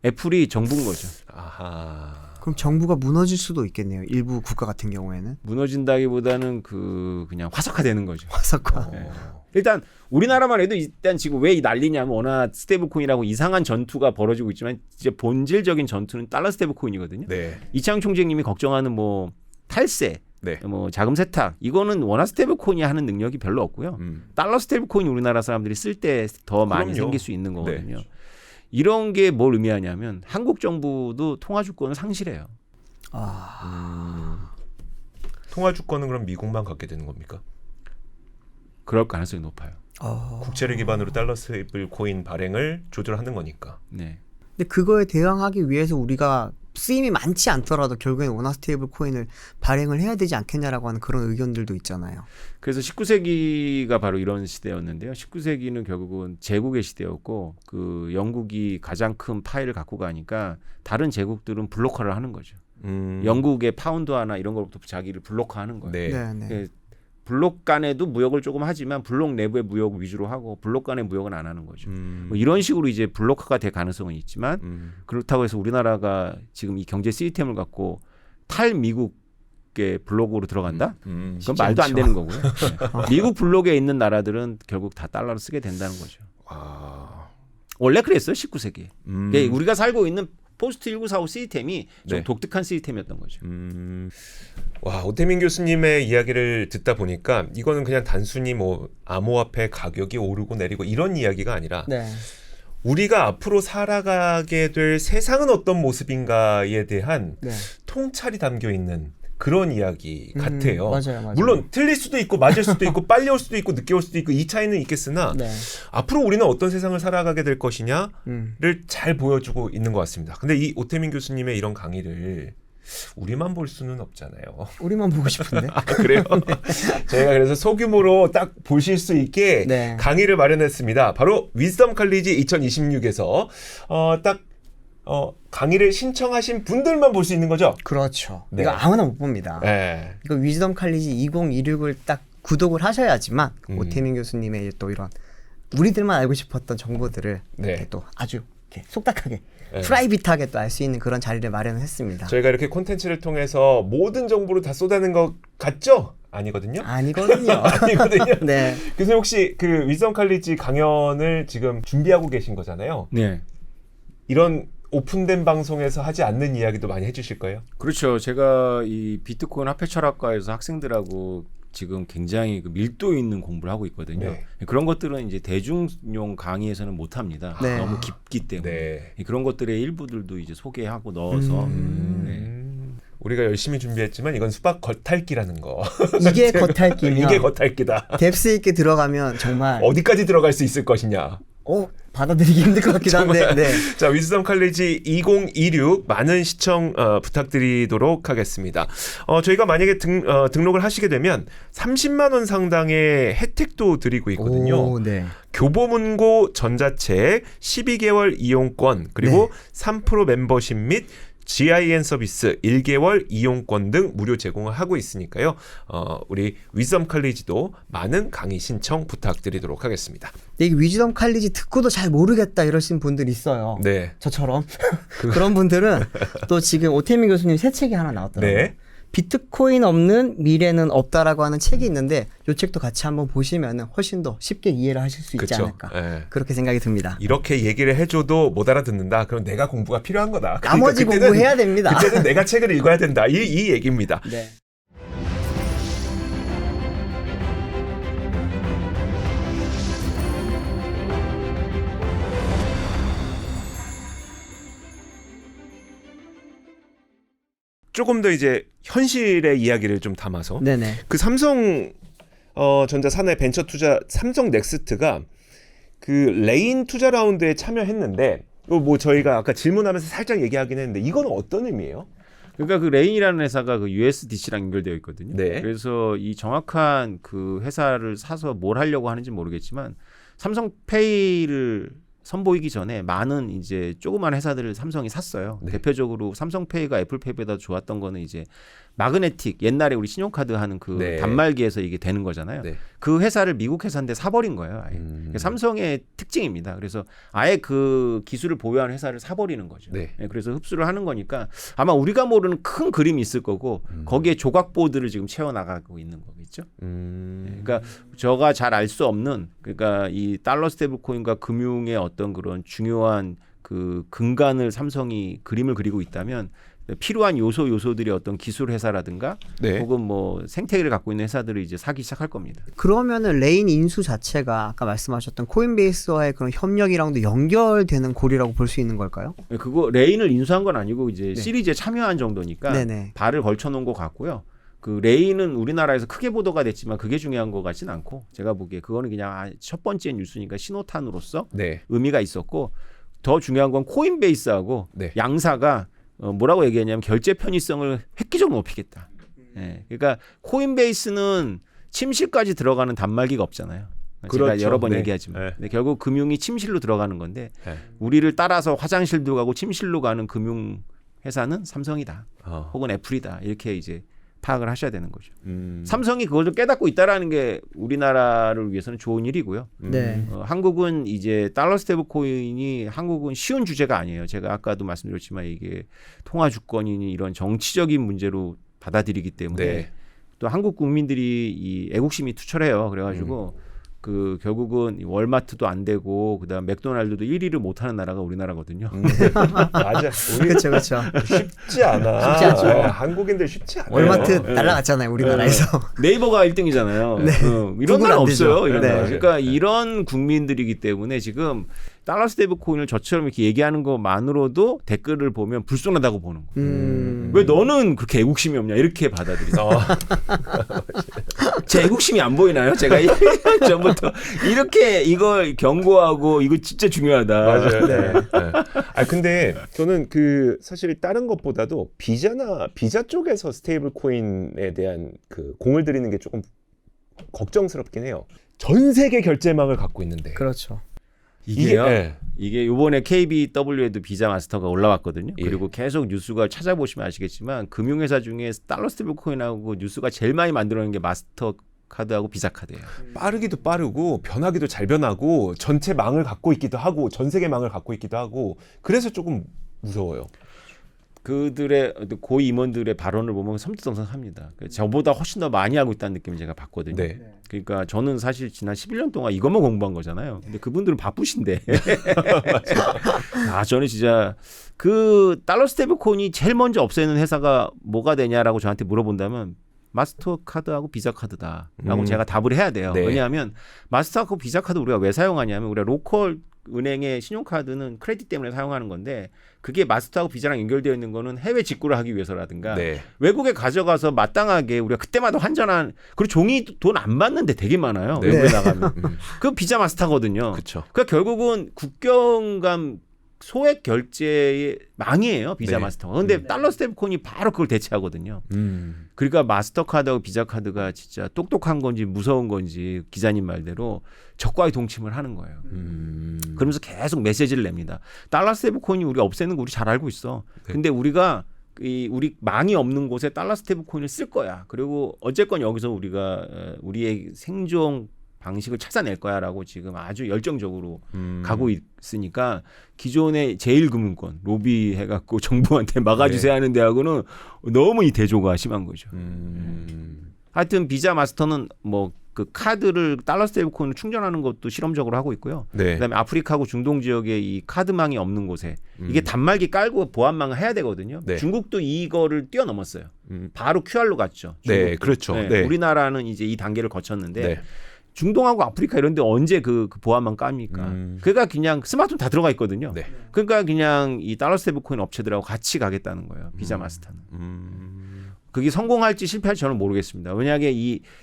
애플이 정부인 거죠. 아하. 그럼 정부가 무너질 수도 있겠네요. 일부 국가 같은 경우에는. 무너진다기보다는 그냥 화석화되는 거죠. 화석화. 네. 일단 우리나라만 해도 일단 지금 왜 이 난리냐면 워낙 스테이블코인이라고 이상한 전투가 벌어지고 있지만 이제 본질적인 전투는 달러 스테이블코인이거든요. 네. 이창용 총재님이 걱정하는 뭐 탈세, 네. 뭐 자금 세탁 이거는 원화 스테이블코인이 하는 능력이 별로 없고요. 달러 스테이블코인 우리나라 사람들이 쓸 때 더 많이 그럼요. 생길 수 있는 거거든요. 네. 이런 게 뭘 의미하냐면 한국 정부도 통화 주권을 상실해요. 통화 주권은 그럼 미국만 갖게 되는 겁니까? 그럴 가능성이 높아요. 국채를 기반으로 달러 스테이블 코인 발행을 조절하는 거니까. 네. 근데 그거에 대항하기 위해서 우리가 쓰임이 많지 않더라도 결국엔 원화 스테이블 코인을 발행을 해야 되지 않겠냐라고 하는 그런 의견들도 있잖아요. 그래서 19세기가 바로 이런 시대였는데요. 19세기는 결국은 제국의 시대였고 그 영국이 가장 큰 파일을 갖고 가니까 다른 제국들은 블록화를 하는 거죠. 영국의 파운드 하나 이런 걸부터 자기를 블록화하는 거예요. 네. 네, 네. 그 블록 간에도 무역을 조금 하지만 블록 내부의 무역 위주로 하고 블록 간의 무역은 안 하는 거죠. 뭐 이런 식으로 이제 블록화가 될 가능성은 있지만 그렇다고 해서 우리나라가 지금 이 경제 시스템을 갖고 탈미국의 블록으로 들어간다? 그건 말도 안 되는 거고요. 네. 미국 블록에 있는 나라들은 결국 다 달러를 쓰게 된다는 거죠. 아, 원래 그랬어요. 19세기에. 우리가 살고 있는 포스트 1945 시스템이 좀 네. 독특한 시스템이었던 거죠. 와, 오태민 교수님의 이야기를 듣다 보니까 이거는 그냥 단순히 뭐 암호화폐 가격이 오르고 내리고 이런 이야기가 아니라 네. 우리가 앞으로 살아가게 될 세상은 어떤 모습인가에 대한 네. 통찰이 담겨 있는 그런 이야기 같아요. 맞아요, 맞아요. 물론 틀릴 수도 있고 맞을 수도 있고 빨리 올 수도 있고 늦게 올 수도 있고 이 차이는 있겠으나 네. 앞으로 우리는 어떤 세상을 살아가게 될 것이냐를 음. 잘 보여주고 있는 것 같습니다. 근데 이 오태민 교수님의 이런 강의를 우리만 볼 수는 없잖아요. 우리만 보고 싶은데. 아, 그래요? 저희가 그래서 소규모로 딱 보실 수 있게 네. 강의를 마련했습니다. 바로 위즈덤 칼리지 2026에서 강의를 신청하신 분들만 볼 수 있는 거죠? 그렇죠. 네. 이거 아무나 못 봅니다. 네. 이거 위즈덤 칼리지 2026을 딱 구독을 하셔야지만 오태민 교수님의 또 이런 우리들만 알고 싶었던 정보들을 네. 이렇게 또 아주 이렇게 속닥하게 네. 프라이빗하게 또 알 수 있는 그런 자리를 마련했습니다. 저희가 이렇게 콘텐츠를 통해서 모든 정보를 다 쏟아낸 것 같죠? 아니거든요? 아니거든요. 아니거든요. 네. 교수님 혹시 그 위즈덤 칼리지 강연을 지금 준비하고 계신 거잖아요. 네. 이런 오픈된 방송에서 하지 않는 이야기도 많이 해주실 거예요? 그렇죠. 제가 이 비트코인 화폐 철학과에서 학생들하고 지금 굉장히 그 밀도 있는 공부를 하고 있거든요. 네. 그런 것들은 이제 대중용 강의에서는 못 합니다. 네. 너무 깊기 때문에. 네. 그런 것들의 일부들도 이제 소개하고 넣어서 네. 우리가 열심히 준비했지만 이건 수박 겉핥기라는 거. 이게 겉핥기면 이게 겉핥기다. 뎁스 있게 들어가면 정말 어디까지 들어갈 수 있을 것이냐. 받아들이기 힘들 것 같기도 한데. 네. 자, 위즈덤 칼리지 2026 많은 시청 부탁드리도록 하겠습니다. 저희가 만약에 등록을 하시게 되면 30만 원 상당의 혜택도 드리고 있거든요. 오, 네. 교보문고 전자책 12개월 이용권 그리고 3% 멤버십 및 GIN 서비스 1개월 이용권 등 무료 제공을 하고 있으니까요. 우리 위즈덤 칼리지도 많은 강의 신청 부탁드리도록 하겠습니다. 근데 이 위즈덤 칼리지 듣고도 잘 모르겠다 이러신 분들 있어요. 네. 저처럼. 그런 분들은 또 지금 오태민 교수님 새 책이 하나 나왔더라고요. 네. 비트코인 없는 미래는 없다라고 하는 책이 있는데 이 책도 같이 한번 보시면 훨씬 더 쉽게 이해를 하실 수 있지 그쵸. 않을까. 네. 그렇게 생각이 듭니다. 이렇게 얘기를 해줘도 못 알아듣는다. 그럼 내가 공부가 필요한 거다. 그러니까 나머지 그때는- 공부해야 됩니다. 그때는 내가 책을 읽어야 된다. 이 얘기입니다. 네. 조금 더 이제 현실의 이야기를 좀 담아서 네네. 그 삼성 전자 사내 벤처 투자 삼성 넥스트가 그 레인 투자 라운드에 참여했는데 이거 뭐 저희가 아까 질문하면서 살짝 얘기하긴 했는데 이건 어떤 의미예요? 그러니까 그 레인이라는 회사가 그 USDC랑 연결되어 있거든요. 네. 그래서 이 정확한 그 회사를 사서 뭘 하려고 하는지 모르겠지만 삼성페이를 선보이기 전에 많은 이제 조그만 회사들을 삼성이 샀어요. 네. 대표적으로 삼성페이가 애플페이보다 좋았던 거는 이제 마그네틱 옛날에 우리 신용카드 하는 그 네. 단말기에서 이게 되는 거잖아요. 네. 그 회사를 미국 회사인데 사버린 거예요. 아예. 그게 삼성의 특징입니다. 그래서 아예 그 기술을 보유한 회사를 사버리는 거죠. 네. 그래서 흡수를 하는 거니까 아마 우리가 모르는 큰 그림이 있을 거고 거기에 조각보드를 지금 채워나가고 있는 거겠죠. 그러니까 저가 잘 알 수 없는 그러니까 이 달러 스테이블 코인과 금융의 어떤 그런 중요한 그 근간을 삼성이 그림을 그리고 있다면 필요한 요소들이 어떤 기술 회사라든가 네. 혹은 뭐 생태계를 갖고 있는 회사들을 이제 사기 시작할 겁니다. 그러면은 레인 인수 자체가 아까 말씀하셨던 코인베이스와의 그런 협력이랑도 연결되는 고리라고 볼 수 있는 걸까요? 그거 레인을 인수한 건 아니고 이제 시리즈에 참여한 정도니까 네네. 발을 걸쳐놓은 것 같고요. 그 레인은 우리나라에서 크게 보도가 됐지만 그게 중요한 것 같진 않고 제가 보기에 그거는 그냥 첫 번째 뉴스니까 신호탄으로서 네. 의미가 있었고 더 중요한 건 코인베이스하고 네. 양사가 뭐라고 얘기했냐면 결제 편의성을 획기적으로 높이겠다. 예, 그러니까 코인베이스는 침실까지 들어가는 단말기가 없잖아요. 제가 그렇죠. 여러 번 네. 얘기하지만 네. 근데 결국 금융이 침실로 들어가는 건데 네. 우리를 따라서 화장실도 가고 침실로 가는 금융 회사는 삼성이다. 혹은 애플이다. 이렇게 이제 파악을 하셔야 되는 거죠. 삼성이 그걸 좀 깨닫고 있다라는 게 우리나라를 위해서는 좋은 일이고요. 네. 한국은 이제 달러 스테이블 코인이 한국은 쉬운 주제가 아니에요. 제가 아까도 말씀드렸지만 이게 통화 주권이니 이런 정치적인 문제로 받아들이기 때문에 네. 또 한국 국민들이 이 애국심이 투철해요. 그래가지고 그 결국은 월마트도 안 되고 그다음 맥도날드도 1위를 못하는 나라가 우리나라거든요. 맞아. 우리 그렇죠, 그렇죠. 쉽지 않아. 쉽지 않죠. 네, 한국인들 쉽지 않아요. 월마트 날라갔잖아요, 우리나라에서. 네이버가 1등이잖아요. 이런 구글 나라 안 되죠. 없어요. 이런 네. 나라. 그러니까 이런 국민들이기 때문에 지금 달러 스테이블 코인을 저처럼 이렇게 얘기하는 것만으로도 댓글을 보면 불손하다고 보는 거예요. 왜 너는 그렇게 애국심이 없냐 이렇게 받아들이죠. 제 애국심이 안 보이나요? 제가 1년 전부터 이렇게 이걸 경고하고 이거 진짜 중요하다. 맞아요. 네. 네. 아 근데 저는 그 사실 다른 것보다도 비자 쪽에서 스테이블 코인에 대한 그 공을 들이는 게 조금 걱정스럽긴 해요. 전 세계 결제망을 갖고 있는데. 그렇죠. 이게요. 네. 이게 요번에 KBW에도 비자 마스터가 올라왔거든요. 예. 그리고 계속 뉴스가 찾아보시면 아시겠지만 금융회사 중에 달러 스테이블 코인하고 뉴스가 제일 많이 만들어낸 게 마스터 카드하고 비자 카드예요. 빠르기도 빠르고 변하기도 잘 변하고 전체 망을 갖고 있기도 하고 전 세계 망을 갖고 있기도 하고 그래서 조금 무서워요. 그들의 고위 임원들의 발언을 보면 섬찟성합니다. 저보다 훨씬 더 많이 알고 있다는 느낌을 제가 받거든요. 네. 그러니까 저는 사실 지난 11년 동안 이것만 공부한 거잖아요. 근데 그분들은 바쁘신데. 저는 진짜 그 달러 스테이블 코인이 제일 먼저 없애는 회사가 뭐가 되냐라고 저한테 물어본다면 마스터카드하고 비자카드다라고 제가 답을 해야 돼요. 네. 왜냐하면 마스터하고 비자카드 우리가 왜 사용하냐면 우리가 로컬 은행의 신용카드는 크레딧 때문에 사용하는 건데 그게 마스터하고 비자랑 연결되어 있는 거는 해외 직구를 하기 위해서라든가 네. 외국에 가져가서 마땅하게 우리가 그때마다 환전한 그리고 종이 돈 안 받는 데 되게 많아요. 네. 외국에 나가면. 그 비자 마스터거든요. 그렇죠. 그러니까 결국은 국경 간 소액 결제의 망이에요. 비자 네. 마스터가. 근데 달러 스테이블 코인이 바로 그걸 대체하거든요. 그러니까 마스터카드하고 비자카드가 진짜 똑똑한 건지 무서운 건지 기자님 말대로 적과의 동침을 하는 거예요. 그러면서 계속 메시지를 냅니다. 달러 스테이블 코인이 우리가 없애는 거 우리 잘 알고 있어. 네. 근데 우리가 우리 망이 없는 곳에 달러 스테이블 코인을 쓸 거야. 그리고 어쨌건 여기서 우리가 우리의 생존 방식을 찾아낼 거야라고 지금 아주 열정적으로 가고 있으니까 기존의 제1금융권 로비해갖고 정부한테 막아주세요 하는 데하고는 너무 이 대조가 심한 거죠. 하여튼 비자 마스터는 뭐 그 카드를 달러 스테이블 코인을 충전하는 것도 실험적으로 하고 있고요. 네. 그다음에 아프리카하고 중동 지역에 이 카드망이 없는 곳에 이게 단말기 깔고 보안망을 해야 되거든요. 네. 중국도 이거를 뛰어넘었어요. 바로 QR로 갔죠. 네, 중국도. 그렇죠. 네, 네. 우리나라는 이제 이 단계를 거쳤는데 네. 중동하고 아프리카 이런 데 언제 그 보안망 깝니까? 그러니까 그냥 스마트폰 다 들어가 있거든요. 네. 그러니까 그냥 이 달러 스테이블 코인 업체들하고 같이 가겠다는 거예요. 비자 마스터는. 그게 성공할지 실패할지 저는 모르겠습니다. 왜냐하면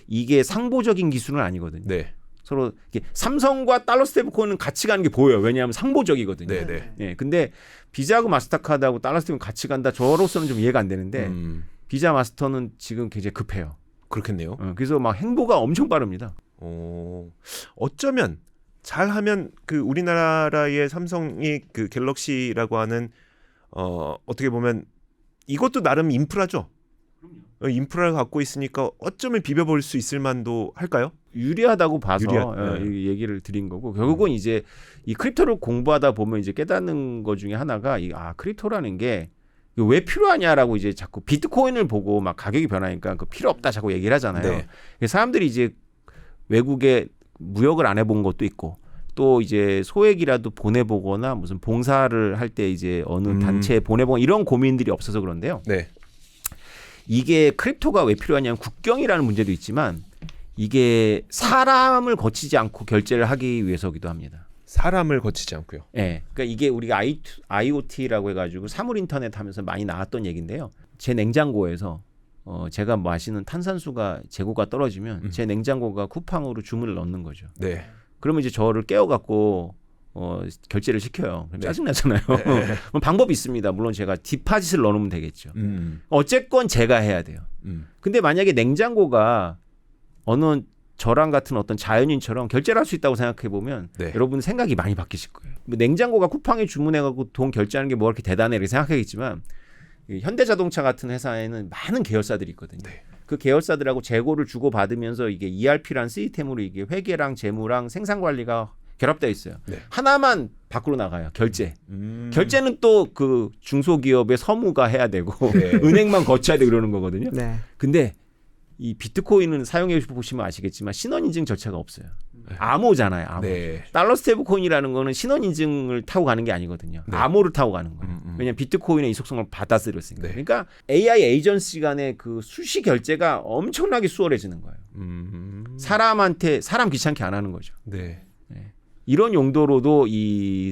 이게 상보적인 기술은 아니거든요. 네. 서로 이렇게 삼성과 달러 스테이블 코인은 같이 가는 게 보여요. 왜냐하면 상보적이거든요. 네, 네. 예, 근데 비자하고 마스터카드하고 달러 스테이블 같이 간다. 저로서는 좀 이해가 안 되는데 비자 마스터는 지금 굉장히 급해요. 그렇겠네요. 그래서 막 행보가 엄청 빠릅니다. 어쩌면 잘하면 그 우리나라의 삼성이 그 갤럭시라고 하는 어떻게 보면 이것도 나름 인프라죠. 인프라를 갖고 있으니까 어쩌면 비벼볼 수 있을 만도 할까요? 유리하다고 봐서 네. 이 얘기를 드린 거고 결국은 이제 이 크립토를 공부하다 보면 이제 깨닫는 것 중에 하나가 크립토라는 게 왜 필요하냐라고 이제 자꾸 비트코인을 보고 막 가격이 변하니까 그 필요 없다 자꾸 얘기를 하잖아요. 네. 사람들이 이제 외국에 무역을 안 해본 것도 있고 또 이제 소액이라도 보내보거나 무슨 봉사를 할 때 이제 어느 단체에 보내보거나 이런 고민들이 없어서 그런데요. 네. 이게 크립토가 왜 필요하냐면 국경이라는 문제도 있지만 이게 사람을 거치지 않고 결제를 하기 위해서기도 합니다. 사람을 거치지 않고요. 네, 그러니까 이게 우리가 IoT라고 해가지고 사물 인터넷 하면서 많이 나왔던 얘기인데요. 제 냉장고에서 제가 마시는 탄산수가 재고가 떨어지면 제 냉장고가 쿠팡으로 주문을 넣는 거죠. 네. 그러면 이제 저를 깨워갖고 결제를 시켜요. 짜증나잖아요. 그럼 방법이 있습니다. 물론 제가 디파짓을 넣어놓으면 되겠죠. 어쨌건 제가 해야 돼요. 근데 만약에 냉장고가 어느 저랑 같은 어떤 자연인처럼 결제를 할 수 있다고 생각해 보면 네. 여러분 생각이 많이 바뀌실 거예요. 뭐 냉장고가 쿠팡에 주문해갖고 돈 결제하는 게 뭐 이렇게 대단해 이렇게 생각하겠지만 이 현대자동차 같은 회사에는 많은 계열사들이 있거든요. 네. 그 계열사들하고 재고를 주고 받으면서 이게 ERP라는 시스템으로 이게 회계랑 재무랑 생산 관리가 결합되어 있어요. 네. 하나만 밖으로 나가요. 결제. 결제는 또 그 중소기업의 서무가 해야 되고 네. 은행만 거쳐야 되고 그러는 거거든요. 네. 근데 이 비트코인은 사용해 보시면 아시겠지만 신원인증 절차가 없어요. 암호잖아요. 암호. 네. 달러 스테이블 코인이라는 거는 신원인증을 타고 가는 게 아니거든요. 네. 암호를 타고 가는 거예요. 왜냐하면 비트코인의 이속성을 받아들였으니까. 네. 그러니까 AI 에이전시 간의 그 수시 결제가 엄청나게 수월해지는 거예요. 사람한테 사람 귀찮게 안 하는 거죠. 네. 이런 용도로도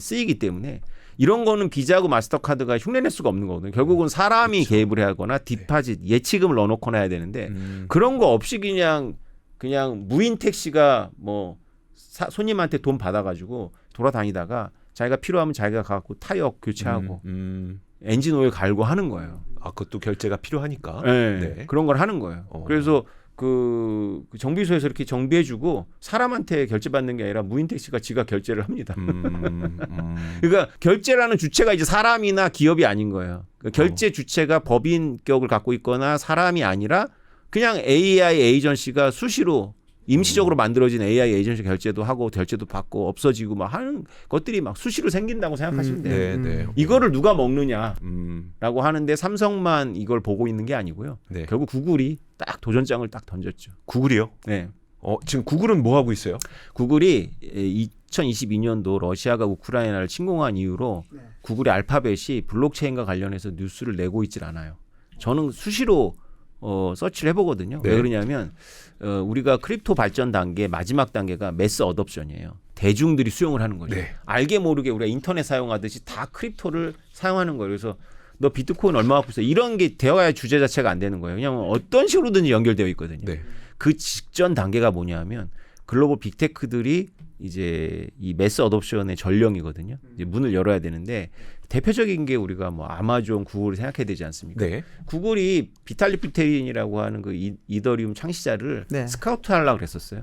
쓰이기 때문에 이런 거는 비자하고 마스터카드가 흉내낼 수가 없는 거거든요. 결국은 사람이 개입을 해야 하거나 디파짓, 예치금을 넣어놓거나 해야 되는데 그런 거 없이 그냥 무인 택시가 뭐 손님한테 돈 받아가지고 돌아다니다가 자기가 필요하면 자기가 가갖고 타이어 교체하고 엔진 오일 갈고 하는 거예요. 아, 그것도 결제가 필요하니까. 네. 네. 그런 걸 하는 거예요. 그래서 그 정비소에서 이렇게 정비해주고 사람한테 결제받는 게 아니라 무인 택시가 지가 결제를 합니다. 그러니까 결제라는 주체가 이제 사람이나 기업이 아닌 거예요. 그러니까 결제 주체가 법인격을 갖고 있거나 사람이 아니라 그냥 AI 에이전시가 수시로 임시적으로 만들어진 AI 에이전시 결제도 하고 결제도 받고 없어지고 막 하는 것들이 막 수시로 생긴다고 생각하시면 돼요. 네, 네. 이거를 누가 먹느냐라고 하는데 삼성만 이걸 보고 있는 게 아니고요. 네. 결국 구글이 딱 도전장을 딱 던졌죠. 구글이요? 네. 지금 구글은 뭐 하고 있어요? 구글이 2022년도 러시아가 우크라이나를 침공한 이후로 구글의 알파벳이 블록체인과 관련해서 뉴스를 내고 있질 않아요. 저는 수시로 서치를 해보거든요. 네. 왜 그러냐면 우리가 크립토 발전 단계 마지막 단계가 매스 어덥션이에요. 대중들이 수용을 하는 거죠. 네. 알게 모르게 우리가 인터넷 사용하듯이 다 크립토를 사용하는 거예요. 그래서 너 비트코인 얼마 갖고 있어? 이런 게 대화의 주제 자체가 안 되는 거예요. 왜냐하면 어떤 식으로든지 연결되어 있거든요. 네. 그 직전 단계가 뭐냐면 글로벌 빅테크들이 이제 이 매스 어덥션의 전령이거든요. 이제 문을 열어야 되는데 대표적인 게 우리가 뭐 아마존, 구글을 생각해야 되지 않습니까? 네. 구글이 비탈릭 부테린이라고 하는 그 이더리움 창시자를 네. 스카우트 하려고 그랬었어요.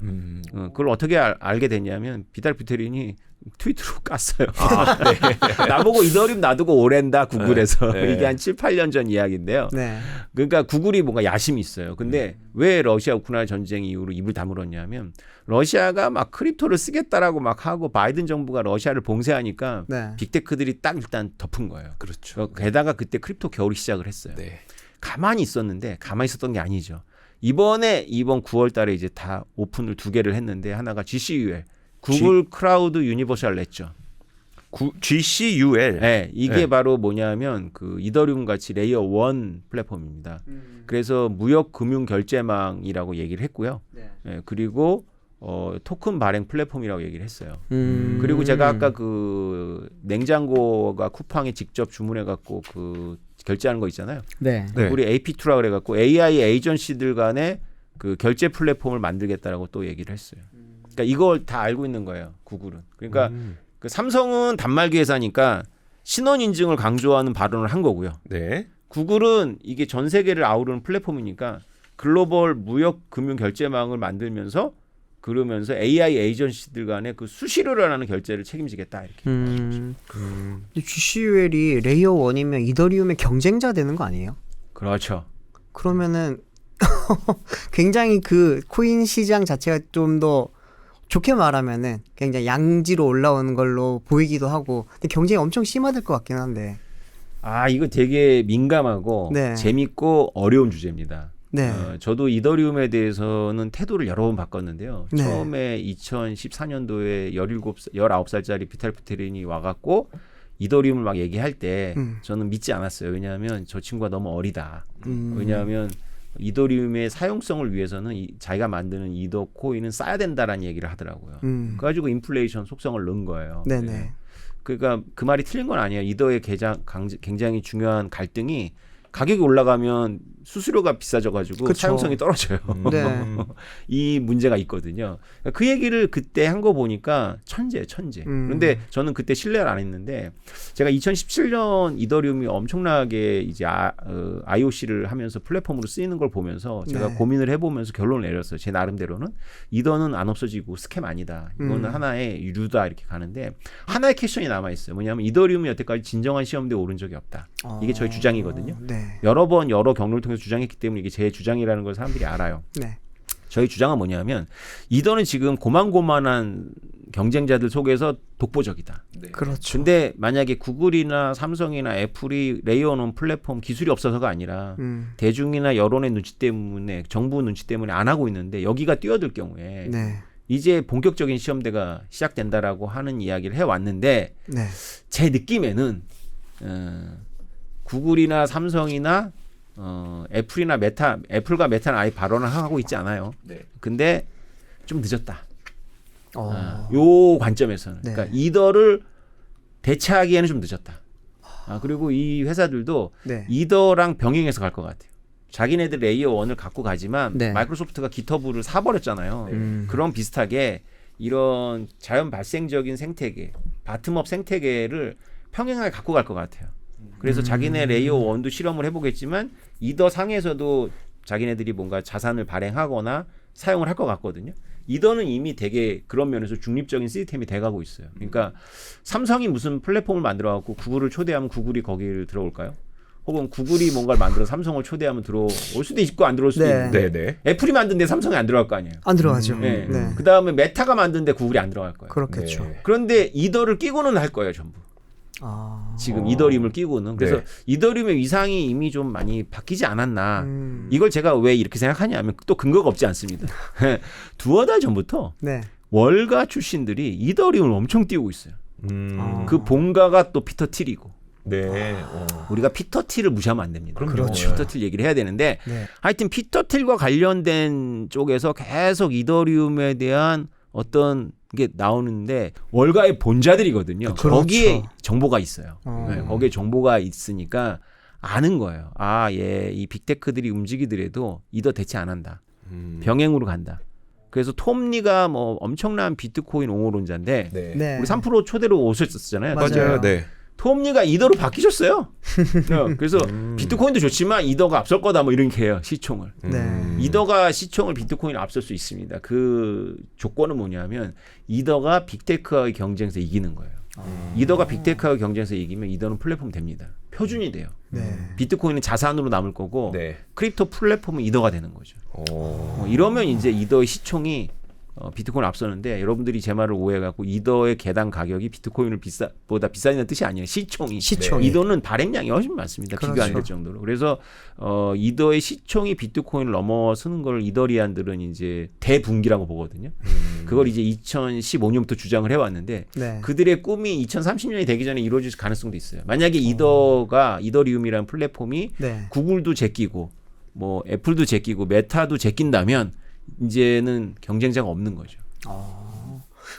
그걸 어떻게 알게 됐냐면 비탈릭 부테린이 트위터로 깠어요. 나보고 이더리움 놔두고 오랜다 구글에서. 네. 이게 한 7, 8년 전 이야기인데요. 네. 그러니까 구글이 뭔가 야심이 있어요. 근데 왜 러시아 우크라이나 전쟁 이후로 입을 다물었냐면 러시아가 막 크립토를 쓰겠다라고 막 하고 바이든 정부가 러시아를 봉쇄하니까 네. 빅테크들이 딱 일단 덮은 거예요. 그렇죠. 게다가 그때 크립토 겨울이 시작을 했어요. 네. 가만히 있었는데 가만히 있었던 게 아니죠. 이번 9월 달에 이제 다 오픈을 2개를 했는데 하나가 GCUL 구글 클라우드 유니버셜 냈죠. GCUL. 네, 이게 네. 바로 뭐냐면 그 이더리움 같이 레이어 1 플랫폼입니다. 그래서 무역 금융 결제망이라고 얘기를 했고요. 네, 그리고 토큰 발행 플랫폼이라고 얘기를 했어요. 그리고 제가 아까 그 냉장고가 쿠팡에 직접 주문해 갖고 그 결제하는 거 있잖아요. 네. 네. 우리 AP2라 그래 갖고 AI 에이전시들 간의 그 결제 플랫폼을 만들겠다라고 또 얘기를 했어요. 그러니까 이걸 다 알고 있는 거예요. 구글은. 그러니까 그 삼성은 단말기 회사니까 신원 인증을 강조하는 발언을 한 거고요. 네. 구글은 이게 전 세계를 아우르는 플랫폼이니까 글로벌 무역 금융 결제망을 만들면서 그러면서 AI 에이전시들 간의 그 수시로 일어나는 결제를 책임지겠다 이렇게. 근데 GCUL이 레이어 1이면 이더리움의 경쟁자 되는 거 아니에요? 그렇죠. 그러면은 굉장히 그 코인 시장 자체가 좀 더 좋게 말하면은 굉장히 양지로 올라오는 걸로 보이기도 하고 근데 경쟁이 엄청 심화될 것 같긴 한데 아 이거 되게 민감하고 네. 재밌고 어려운 주제입니다. 네. 저도 이더리움에 대해서는 태도를 여러 번 바꿨는데요. 네. 처음에 2014년도에 19살짜리 비탈 부테린이 와갖고 이더리움을 막 얘기할 때 저는 믿지 않았어요. 왜냐하면 저 친구가 너무 어리다. 왜냐하면 이더리움의 사용성을 위해서는 자기가 만드는 이더 코인은 싸야 된다라는 얘기를 하더라고요. 그래가지고 인플레이션 속성을 넣은 거예요. 네네. 네. 그러니까 그 말이 틀린 건 아니에요. 이더의 굉장히 중요한 갈등이 가격이 올라가면 수수료가 비싸져가지고 그쵸. 사용성이 떨어져요. 네. 이 문제가 있거든요. 그 얘기를 그때 한 거 보니까 천재. 그런데 저는 그때 신뢰를 안 했는데 제가 2017년 이더리움이 엄청나게 이제 IOC를 하면서 플랫폼으로 쓰이는 걸 보면서 제가 네. 고민을 해보면서 결론을 내렸어요. 제 나름대로는 이더는 안 없어지고 스캠 아니다. 이거는 하나의 유다 이렇게 가는데 하나의 퀘션이 남아 있어요. 뭐냐면 이더리움이 여태까지 진정한 시험대에 오른 적이 없다. 이게 저희 주장이거든요. 네. 여러 번 여러 경로를 통해서 주장했기 때문에 이게 제 주장이라는 걸 사람들이 알아요. 네. 저희 주장은 뭐냐면 이더는 지금 고만고만한 경쟁자들 속에서 독보적이다. 그렇죠. 근데 만약에 구글이나 삼성이나 애플이 레이어놓은 플랫폼 기술이 없어서가 아니라 대중이나 여론의 눈치 때문에 정부 눈치 때문에 안 하고 있는데 여기가 뛰어들 경우에 네. 이제 본격적인 시험대가 시작된다라고 하는 이야기를 해왔는데 네. 제 느낌에는 구글이나 삼성이나 애플과 메타는 아예 발언을 하고 있지 않아요. 근데 좀 늦었다. 요 관점에서는. 네. 그러니까 이더를 대체하기에는 좀 늦었다. 그리고 이 회사들도 네. 이더랑 병행해서 갈 것 같아요. 자기네들 레이어 1을 갖고 가지만 네. 마이크로소프트가 깃허브를 사버렸잖아요. 그런 비슷하게 이런 자연 발생적인 생태계, 바텀업 생태계를 평행하게 갖고 갈 것 같아요. 그래서 자기네 레이어 1도 실험을 해보겠지만 이더 상에서도 자기네들이 뭔가 자산을 발행하거나 사용을 할 것 같거든요. 이더는 이미 되게 그런 면에서 중립적인 시스템이 돼가고 있어요. 그러니까 삼성이 무슨 플랫폼을 만들어갖고 구글을 초대하면 구글이 거기를 들어올까요? 혹은 구글이 뭔가를 만들어 삼성을 초대하면 들어올 수도 있고 안 들어올 수도 네. 있는데 네. 애플이 만든데 삼성이 안 들어갈 거 아니에요. 안 들어가죠. 네. 네. 그 다음에 메타가 만든데 구글이 안 들어갈 거예요. 그렇겠죠. 네. 그런데 이더를 끼고는 할 거예요, 전부. 지금 이더리움을 끼고는. 그래서 네. 이더리움의 위상이 이미 좀 많이 바뀌지 않았나. 음. 이걸 제가 왜 이렇게 생각하냐면 또 근거가 없지 않습니다. 두어 달 전부터 네. 월가 출신들이 이더리움을 엄청 띄우고 있어요. 아. 그 본가가 또 피터 틸이고. 네. 우리가 피터 틸을 무시하면 안 됩니다. 그럼요. 그렇죠. 피터 틸 얘기를 해야 되는데 네. 하여튼 피터 틸과 관련된 쪽에서 계속 이더리움에 대한 어떤 게 나오는데 월가의 본자들이거든요. 그렇죠. 거기에 정보가 있어요. 어. 네, 거기에 정보가 있으니까 아는 거예요. 이 빅테크들이 움직이더라도 이더 대체 안 한다. 병행으로 간다. 그래서 톰리가 뭐 엄청난 비트코인 옹호론자인데 네. 네. 우리 3% 초대로 오셨었잖아요. 맞아요. 네. 톰리가 이더로 바뀌셨어요. 그래서 비트코인도 좋지만 이더가 앞설 거다 뭐 이렇게 해요. 시총을. 네. 이더가 시총을 비트코인 앞설 수 있습니다. 그 조건은 뭐냐면 이더가 빅테크와의 경쟁에서 이기는 거예요. 이더가 빅테크와의 경쟁에서 이기면 이더는 플랫폼 됩니다. 표준이 돼요. 네. 비트코인은 자산으로 남을 거고 네. 크립토 크립토 플랫폼은 이더가 되는 거죠. 이러면 이제 이더의 시총이 비트코인 앞서는데 여러분들이 제 말을 오해해갖고 이더의 개당 가격이 비트코인을 보다 비싸다는 뜻이 아니에요. 시총이. 시총이. 이더는 발행량이 훨씬 많습니다. 비교 안 될 그렇죠. 정도로. 그래서 이더의 시총이 비트코인을 넘어서는 걸 이더리안들은 이제 대분기라고 보거든요. 그걸 이제 2015년부터 주장을 해왔는데 네. 그들의 꿈이 2030년이 되기 전에 이루어질 가능성도 있어요. 만약에 이더리움이라는 플랫폼이 네. 구글도 제끼고 뭐 애플도 제끼고 메타도 제낀다면 이제는 경쟁자가 없는 거죠.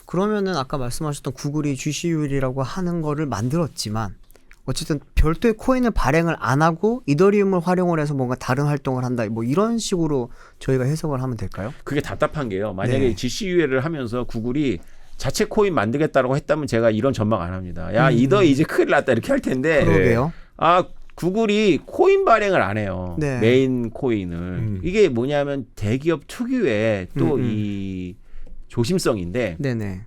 그러면은 아까 말씀하셨던 구글이 GCU이라고 하는 거를 만들었지만 어쨌든 별도의 코인을 발행을 안 하고 이더리움을 활용을 해서 뭔가 다른 활동을 한다. 뭐 이런 식으로 저희가 해석을 하면 될까요? 그게 답답한 게요. 만약에 네. GCU를 하면서 구글이 자체 코인 만들겠다라고 했다면 제가 이런 전망 안 합니다. 야, 이더 이제 큰일 났다 이렇게 할 텐데. 그러게요. 구글이 코인 발행을 안 해요. 네. 메인 코인을. 이게 뭐냐면 대기업 특유의 또 이 조심성인데 네네.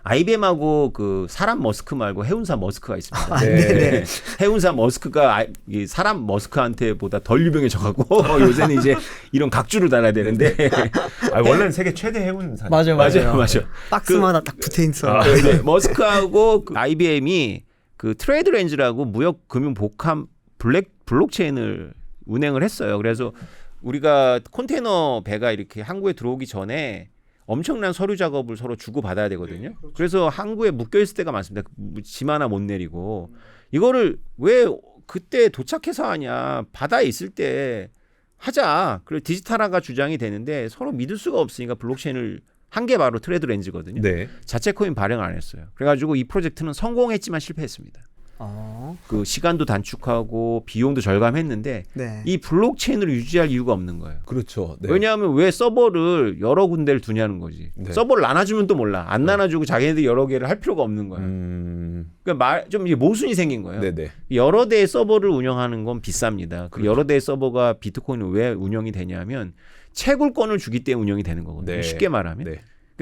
IBM하고 그 사람 머스크 말고 해운사 머스크가 있습니다. 네네. 해운사 머스크가 이 사람 머스크한테보다 덜 유명해져가고 요새는 이제 이런 각주를 달아야 되는데 원래는 세계 최대 해운사. 맞아요. 맞아요. 박스마다 딱 붙어 있어. 네. 머스크하고 그 IBM이 그 트레이드 렌즈라고 무역 금융 복합 블록체인을 운행을 했어요. 그래서 우리가 컨테이너 배가 이렇게 항구에 들어오기 전에 엄청난 서류 작업을 서로 주고 받아야 되거든요. 그래서 항구에 묶여 있을 때가 많습니다. 짐 하나 못 내리고 이거를 왜 그때 도착해서 하냐? 바다에 있을 때 하자. 그리고 디지털화가 주장이 되는데 서로 믿을 수가 없으니까 블록체인을 한 게 바로 트레이드 렌즈거든요. 네. 자체 코인 발행 안 했어요. 그래가지고 이 프로젝트는 성공했지만 실패했습니다. 그 시간도 단축하고 비용도 절감했는데 네. 이 블록체인을 유지할 이유가 없는 거예요. 그렇죠. 네. 왜냐하면 왜 서버를 여러 군데를 두냐는 거지. 네. 서버를 나눠주면 또 몰라. 안 나눠주고 자기네들 여러 개를 할 필요가 없는 거야. 그러니까 좀 이제 모순이 생긴 거예요. 네네. 여러 대의 서버를 운영하는 건 비쌉니다. 그 여러 대의 서버가 비트코인은 왜 운영이 되냐면 채굴권을 주기 때문에 운영이 되는 거거든요. 네. 쉽게 말하면. 네.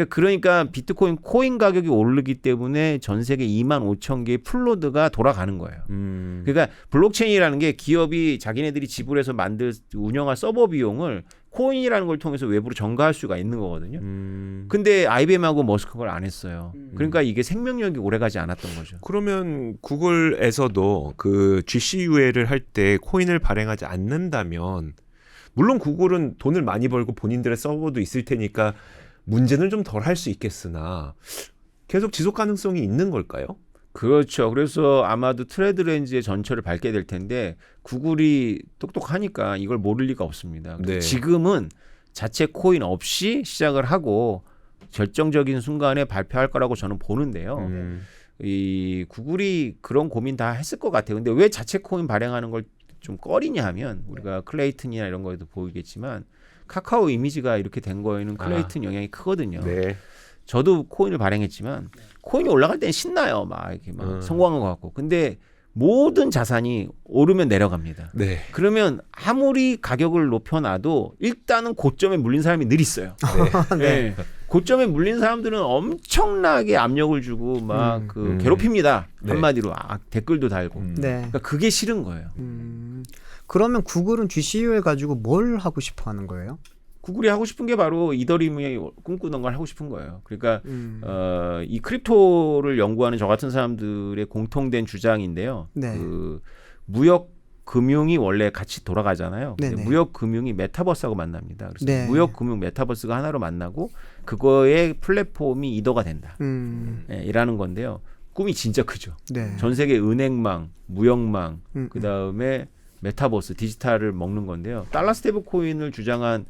그러니까 비트코인 코인 가격이 오르기 때문에 전 세계 2만 5천 개의 풀노드가 돌아가는 거예요. 그러니까 블록체인이라는 게 기업이 자기네들이 지불해서 운영할 서버 비용을 코인이라는 걸 통해서 외부로 전가할 수가 있는 거거든요. 근데 IBM하고 머스크가 그걸 안 했어요. 그러니까 이게 생명력이 오래가지 않았던 거죠. 그러면 구글에서도 그 GCUA를 할 때 코인을 발행하지 않는다면 물론 구글은 돈을 많이 벌고 본인들의 서버도 있을 테니까 문제는 좀 덜 할 수 있겠으나 계속 지속 가능성이 있는 걸까요? 그렇죠. 그래서 아마도 트레드렌즈의 전철을 밟게 될 텐데 구글이 똑똑하니까 이걸 모를 리가 없습니다. 그래서 네. 지금은 자체 코인 없이 시작을 하고 결정적인 순간에 발표할 거라고 저는 보는데요. 이 구글이 그런 고민 다 했을 것 같아요. 근데 왜 자체 코인 발행하는 걸 좀 꺼리냐 하면 우리가 클레이튼이나 이런 거에도 보이겠지만 카카오 이미지가 이렇게 된 거에는 클레이튼 영향이 크거든요. 네. 저도 코인을 발행했지만 코인이 올라갈 때는 신나요. 막 이렇게 막 성공한 것 같고. 근데 모든 자산이 오르면 내려갑니다. 네. 그러면 아무리 가격을 높여놔도 일단은 고점에 물린 사람이 늘 있어요. 네. 고점에 물린 사람들은 엄청나게 압력을 주고 막 괴롭힙니다. 네. 한마디로 댓글도 달고. 네. 그러니까 그게 싫은 거예요. 그러면 구글은 GCU에 가지고 뭘 하고 싶어 하는 거예요? 구글이 하고 싶은 게 바로 이더리움이 꿈꾸던 걸 하고 싶은 거예요. 그러니까 이 크립토를 연구하는 저 같은 사람들의 공통된 주장인데요. 네. 그 무역 금융이 원래 같이 돌아가잖아요. 근데 네네. 무역 금융이 메타버스하고 만납니다. 그래서 네. 무역 금융 메타버스가 하나로 만나고 그거의 플랫폼이 이더가 된다. 이라는 건데요. 꿈이 진짜 크죠. 네. 전 세계 은행망, 무역망, 그 다음에 메타버스, 디지털을 먹는 건데요. 달러 스테이블 코인을 주장한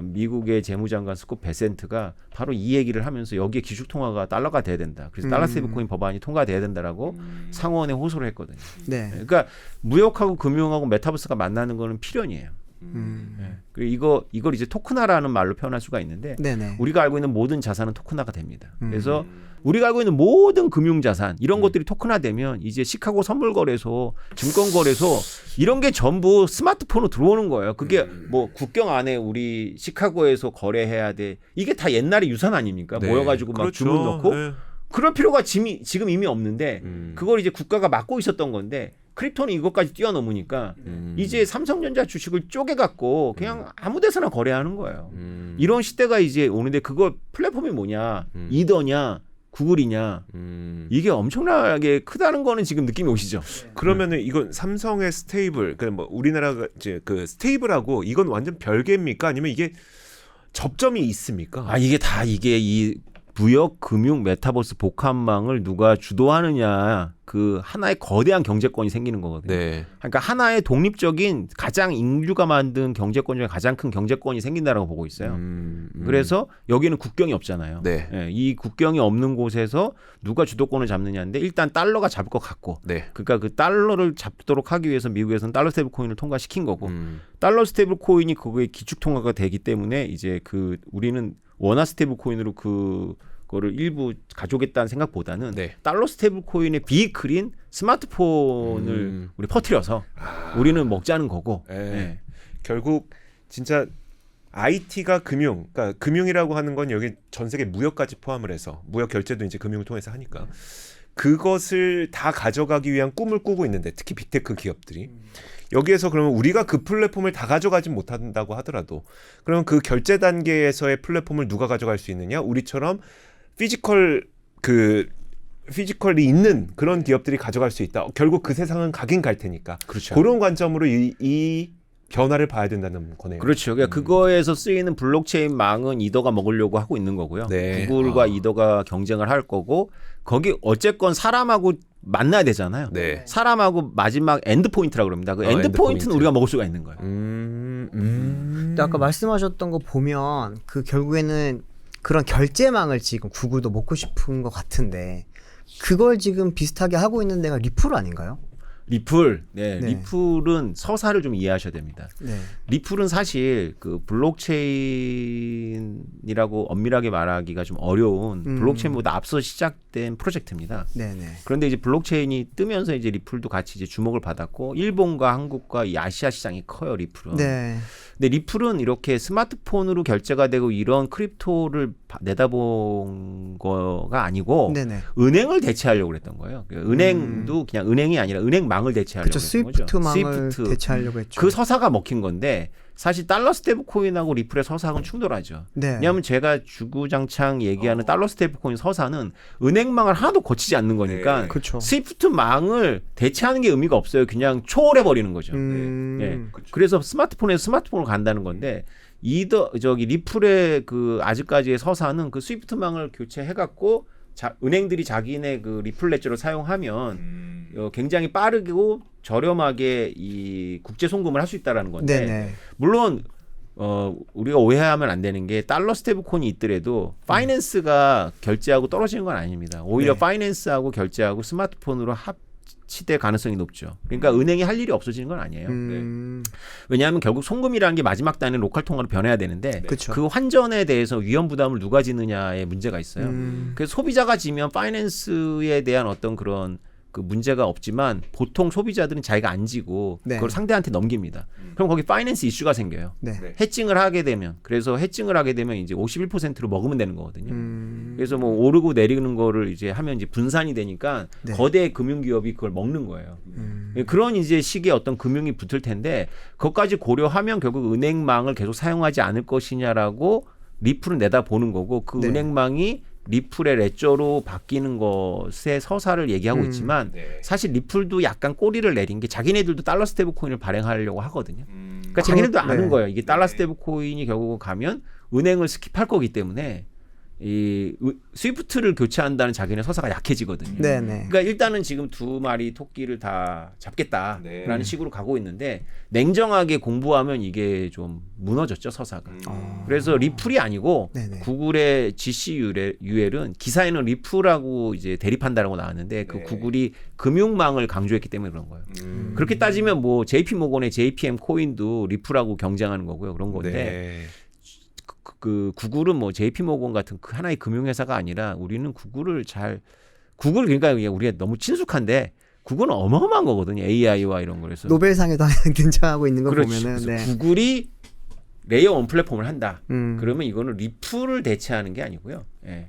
미국의 재무장관 스콧 베센트가 바로 이 얘기를 하면서 여기에 기축통화가 달러가 돼야 된다. 그래서 달러 스테이블 코인 법안이 통과돼야 된다라고 상원에 호소를 했거든요. 네. 그러니까 무역하고 금융하고 메타버스가 만나는 거는 필연이에요. 네. 그리고 이걸 이제 토큰화라는 말로 표현할 수가 있는데 네네. 우리가 알고 있는 모든 자산은 토큰화가 됩니다. 그래서 우리가 알고 있는 모든 금융자산 이런 것들이 토큰화되면 이제 시카고 선물거래소, 증권거래소 이런 게 전부 스마트폰으로 들어오는 거예요. 그게 뭐 국경 안에 우리 시카고에서 거래해야 돼. 이게 다 옛날의 유산 아닙니까? 네. 모여가지고 막 그렇죠. 주문 넣고 네. 그럴 필요가 지금 이미 없는데 그걸 이제 국가가 막고 있었던 건데 크립토는 이것까지 뛰어넘으니까 이제 삼성전자 주식을 쪼개갖고 그냥 아무 데서나 거래하는 거예요. 이런 시대가 이제 오는데 그거 플랫폼이 뭐냐? 이더냐? 구글이냐? 이게 엄청나게 크다는 거는 지금 느낌이 오시죠? 그러면은 이건 삼성의 스테이블, 그뭐 우리나라가 이제 그 스테이블하고 이건 완전 별개입니까? 아니면 이게 접점이 있습니까? 아 이게 이 무역, 금융, 메타버스 복합망을 누가 주도하느냐 그 하나의 거대한 경제권이 생기는 거거든요. 네. 그러니까 하나의 독립적인 가장 인류가 만든 경제권 중에 가장 큰 경제권이 생긴다라고 보고 있어요. 그래서 여기는 국경이 없잖아요. 네. 예, 이 국경이 없는 곳에서 누가 주도권을 잡느냐인데 일단 달러가 잡을 것 같고 네. 그러니까 그 달러를 잡도록 하기 위해서 미국에서는 달러 스테이블 코인을 통과시킨 거고 달러 스테이블 코인이 그거의 기축 통화가 되기 때문에 이제 그 우리는 원화 스테이블 코인으로 그거를 일부 가져오겠다는 생각보다는 네. 달러 스테이블 코인의 비클인 스마트폰을 우리 퍼뜨려서 우리는 먹자는 거고. 네. 네. 결국 진짜 IT가 금융, 그러니까 금융이라고 하는 건 여기 전 세계 무역까지 포함을 해서 무역 결제도 이제 금융을 통해서 하니까 그것을 다 가져가기 위한 꿈을 꾸고 있는데 특히 빅테크 기업들이 여기에서 그러면 우리가 그 플랫폼을 다 가져가지 못한다고 하더라도 그러면 그 결제 단계에서의 플랫폼을 누가 가져갈 수 있느냐? 우리처럼 피지컬이 있는 그런 기업들이 가져갈 수 있다. 결국 그 세상은 가긴 갈 테니까. 그렇죠. 그런 관점으로 이 변화를 봐야 된다는 거네요. 그렇죠. 그러니까 그거에서 쓰이는 블록체인 망은 이더가 먹으려고 하고 있는 거고요. 네. 구글과 이더가 경쟁을 할 거고 거기 어쨌건 사람하고 만나야 되잖아요. 네. 사람하고 마지막 엔드 포인트라고 그럽니다. 그 엔드 엔드 포인트는 포인트. 우리가 먹을 수가 있는 거예요. 근데 아까 말씀하셨던 거 보면 그 결국에는 그런 결제망을 지금 구글도 먹고 싶은 것 같은데 그걸 지금 비슷하게 하고 있는 데가 리플 아닌가요? 리플, 네. 리플은 서사를 좀 이해하셔야 됩니다. 네. 리플은 사실 그 블록체인이라고 엄밀하게 말하기가 좀 어려운 블록체인보다 앞서 시작된 프로젝트입니다. 네네. 그런데 이제 블록체인이 뜨면서 이제 리플도 같이 이제 주목을 받았고 일본과 한국과 이 아시아 시장이 커요, 리플은. 네. 근데 리플은 이렇게 스마트폰으로 결제가 되고 이런 크립토를 내다본 거가 아니고 네네. 은행을 대체하려고 그랬던 거예요. 은행도 그냥 은행이 아니라 은행망을 대체하려고 그쵸. 그랬던 거죠. 스위프트망을 스위프트. 대체하려고 했죠. 그 서사가 먹힌 건데 사실 달러 스테이블 코인하고 리플의 서사하고는 충돌하죠. 네. 왜냐하면 제가 주구장창 얘기하는 달러 스테이블 코인 서사는 은행망을 하나도 거치지 않는 거니까 그쵸. 스위프트망을 대체하는 게 의미가 없어요. 그냥 초월해 버리는 거죠. 예. 그래서 스마트폰에 스마트폰으로 간다는 건데 리플의 그 아직까지의 서사는 그 스위프트망을 교체해 갖고 은행들이 자기네 그 리플 레저를 사용하면 굉장히 빠르고 저렴하게 이 국제 송금을 할 수 있다라는 건데 네네. 물론 우리가 오해하면 안 되는 게 달러 스테이블 코인이 있더라도 파이낸스가 결제하고 떨어지는 건 아닙니다. 오히려 네. 파이낸스하고 결제하고 스마트폰으로 합치될 가능성이 높죠. 그러니까 은행이 할 일이 없어지는 건 아니에요. 왜냐하면 결국 송금이라는 게 마지막 단위는 로컬 통화로 변해야 되는데 그쵸. 그 환전에 대해서 위험 부담을 누가 지느냐에 문제가 있어요. 그래서 소비자가 지면 파이낸스에 대한 어떤 그런 그 문제가 없지만 보통 소비자들은 자기가 안 지고 네. 그걸 상대한테 넘깁니다. 그럼 거기 파이낸스 이슈가 생겨요. 네. 해칭을 하게 되면 그래서 해칭을 하게 되면 이제 51%로 먹으면 되는 거거든요. 음. 그래서 뭐 오르고 내리는 거를 이제 하면 이제 분산이 되니까 네. 거대 금융기업이 그걸 먹는 거예요. 그런 이제 시기에 어떤 금융이 붙을 텐데 그것까지 고려하면 결국 은행망을 계속 사용하지 않을 것이냐라고 리플은 내다보는 거고 그 네. 은행망이 리플의 레저로 바뀌는 것의 서사를 얘기하고 있지만 사실 리플도 약간 꼬리를 내린 게 자기네들도 달러 스테이블 코인을 발행하려고 하거든요. 그러니까 자기네도 아는 네. 거예요. 이게 달러 스테이블 코인이 결국 가면 은행을 스킵할 거기 때문에 이 스위프트를 교체한다는 자기네 서사가 약해지거든요. 네네. 그러니까 일단은 지금 두 마리 토끼를 다 잡겠다라는 식으로 가고 있는데 냉정하게 공부하면 이게 좀 무너졌죠, 서사가. 그래서 리플이 아니고 네네. 구글의 GC UL은 기사에는 리플하고 이제 대립한다라고 나왔는데 그 구글이 금융망을 강조했기 때문에 그런 거예요. 그렇게 따지면 뭐 JP 모건의 JPM 코인도 리플하고 경쟁하는 거고요. 그런 건데 네. 그 구글은 뭐 JP 모건 같은 그 하나의 금융회사가 아니라 우리는 구글 그러니까 우리가 너무 친숙한데 구글은 어마어마한 거거든요. AI와 이런 거. 그래서 노벨상에도 등장하고 있는 거 그렇죠. 보면은 그래서 네. 구글이 레이어 1 플랫폼을 한다. 음. 그러면 이거는 리플을 대체하는 게 아니고요. 예.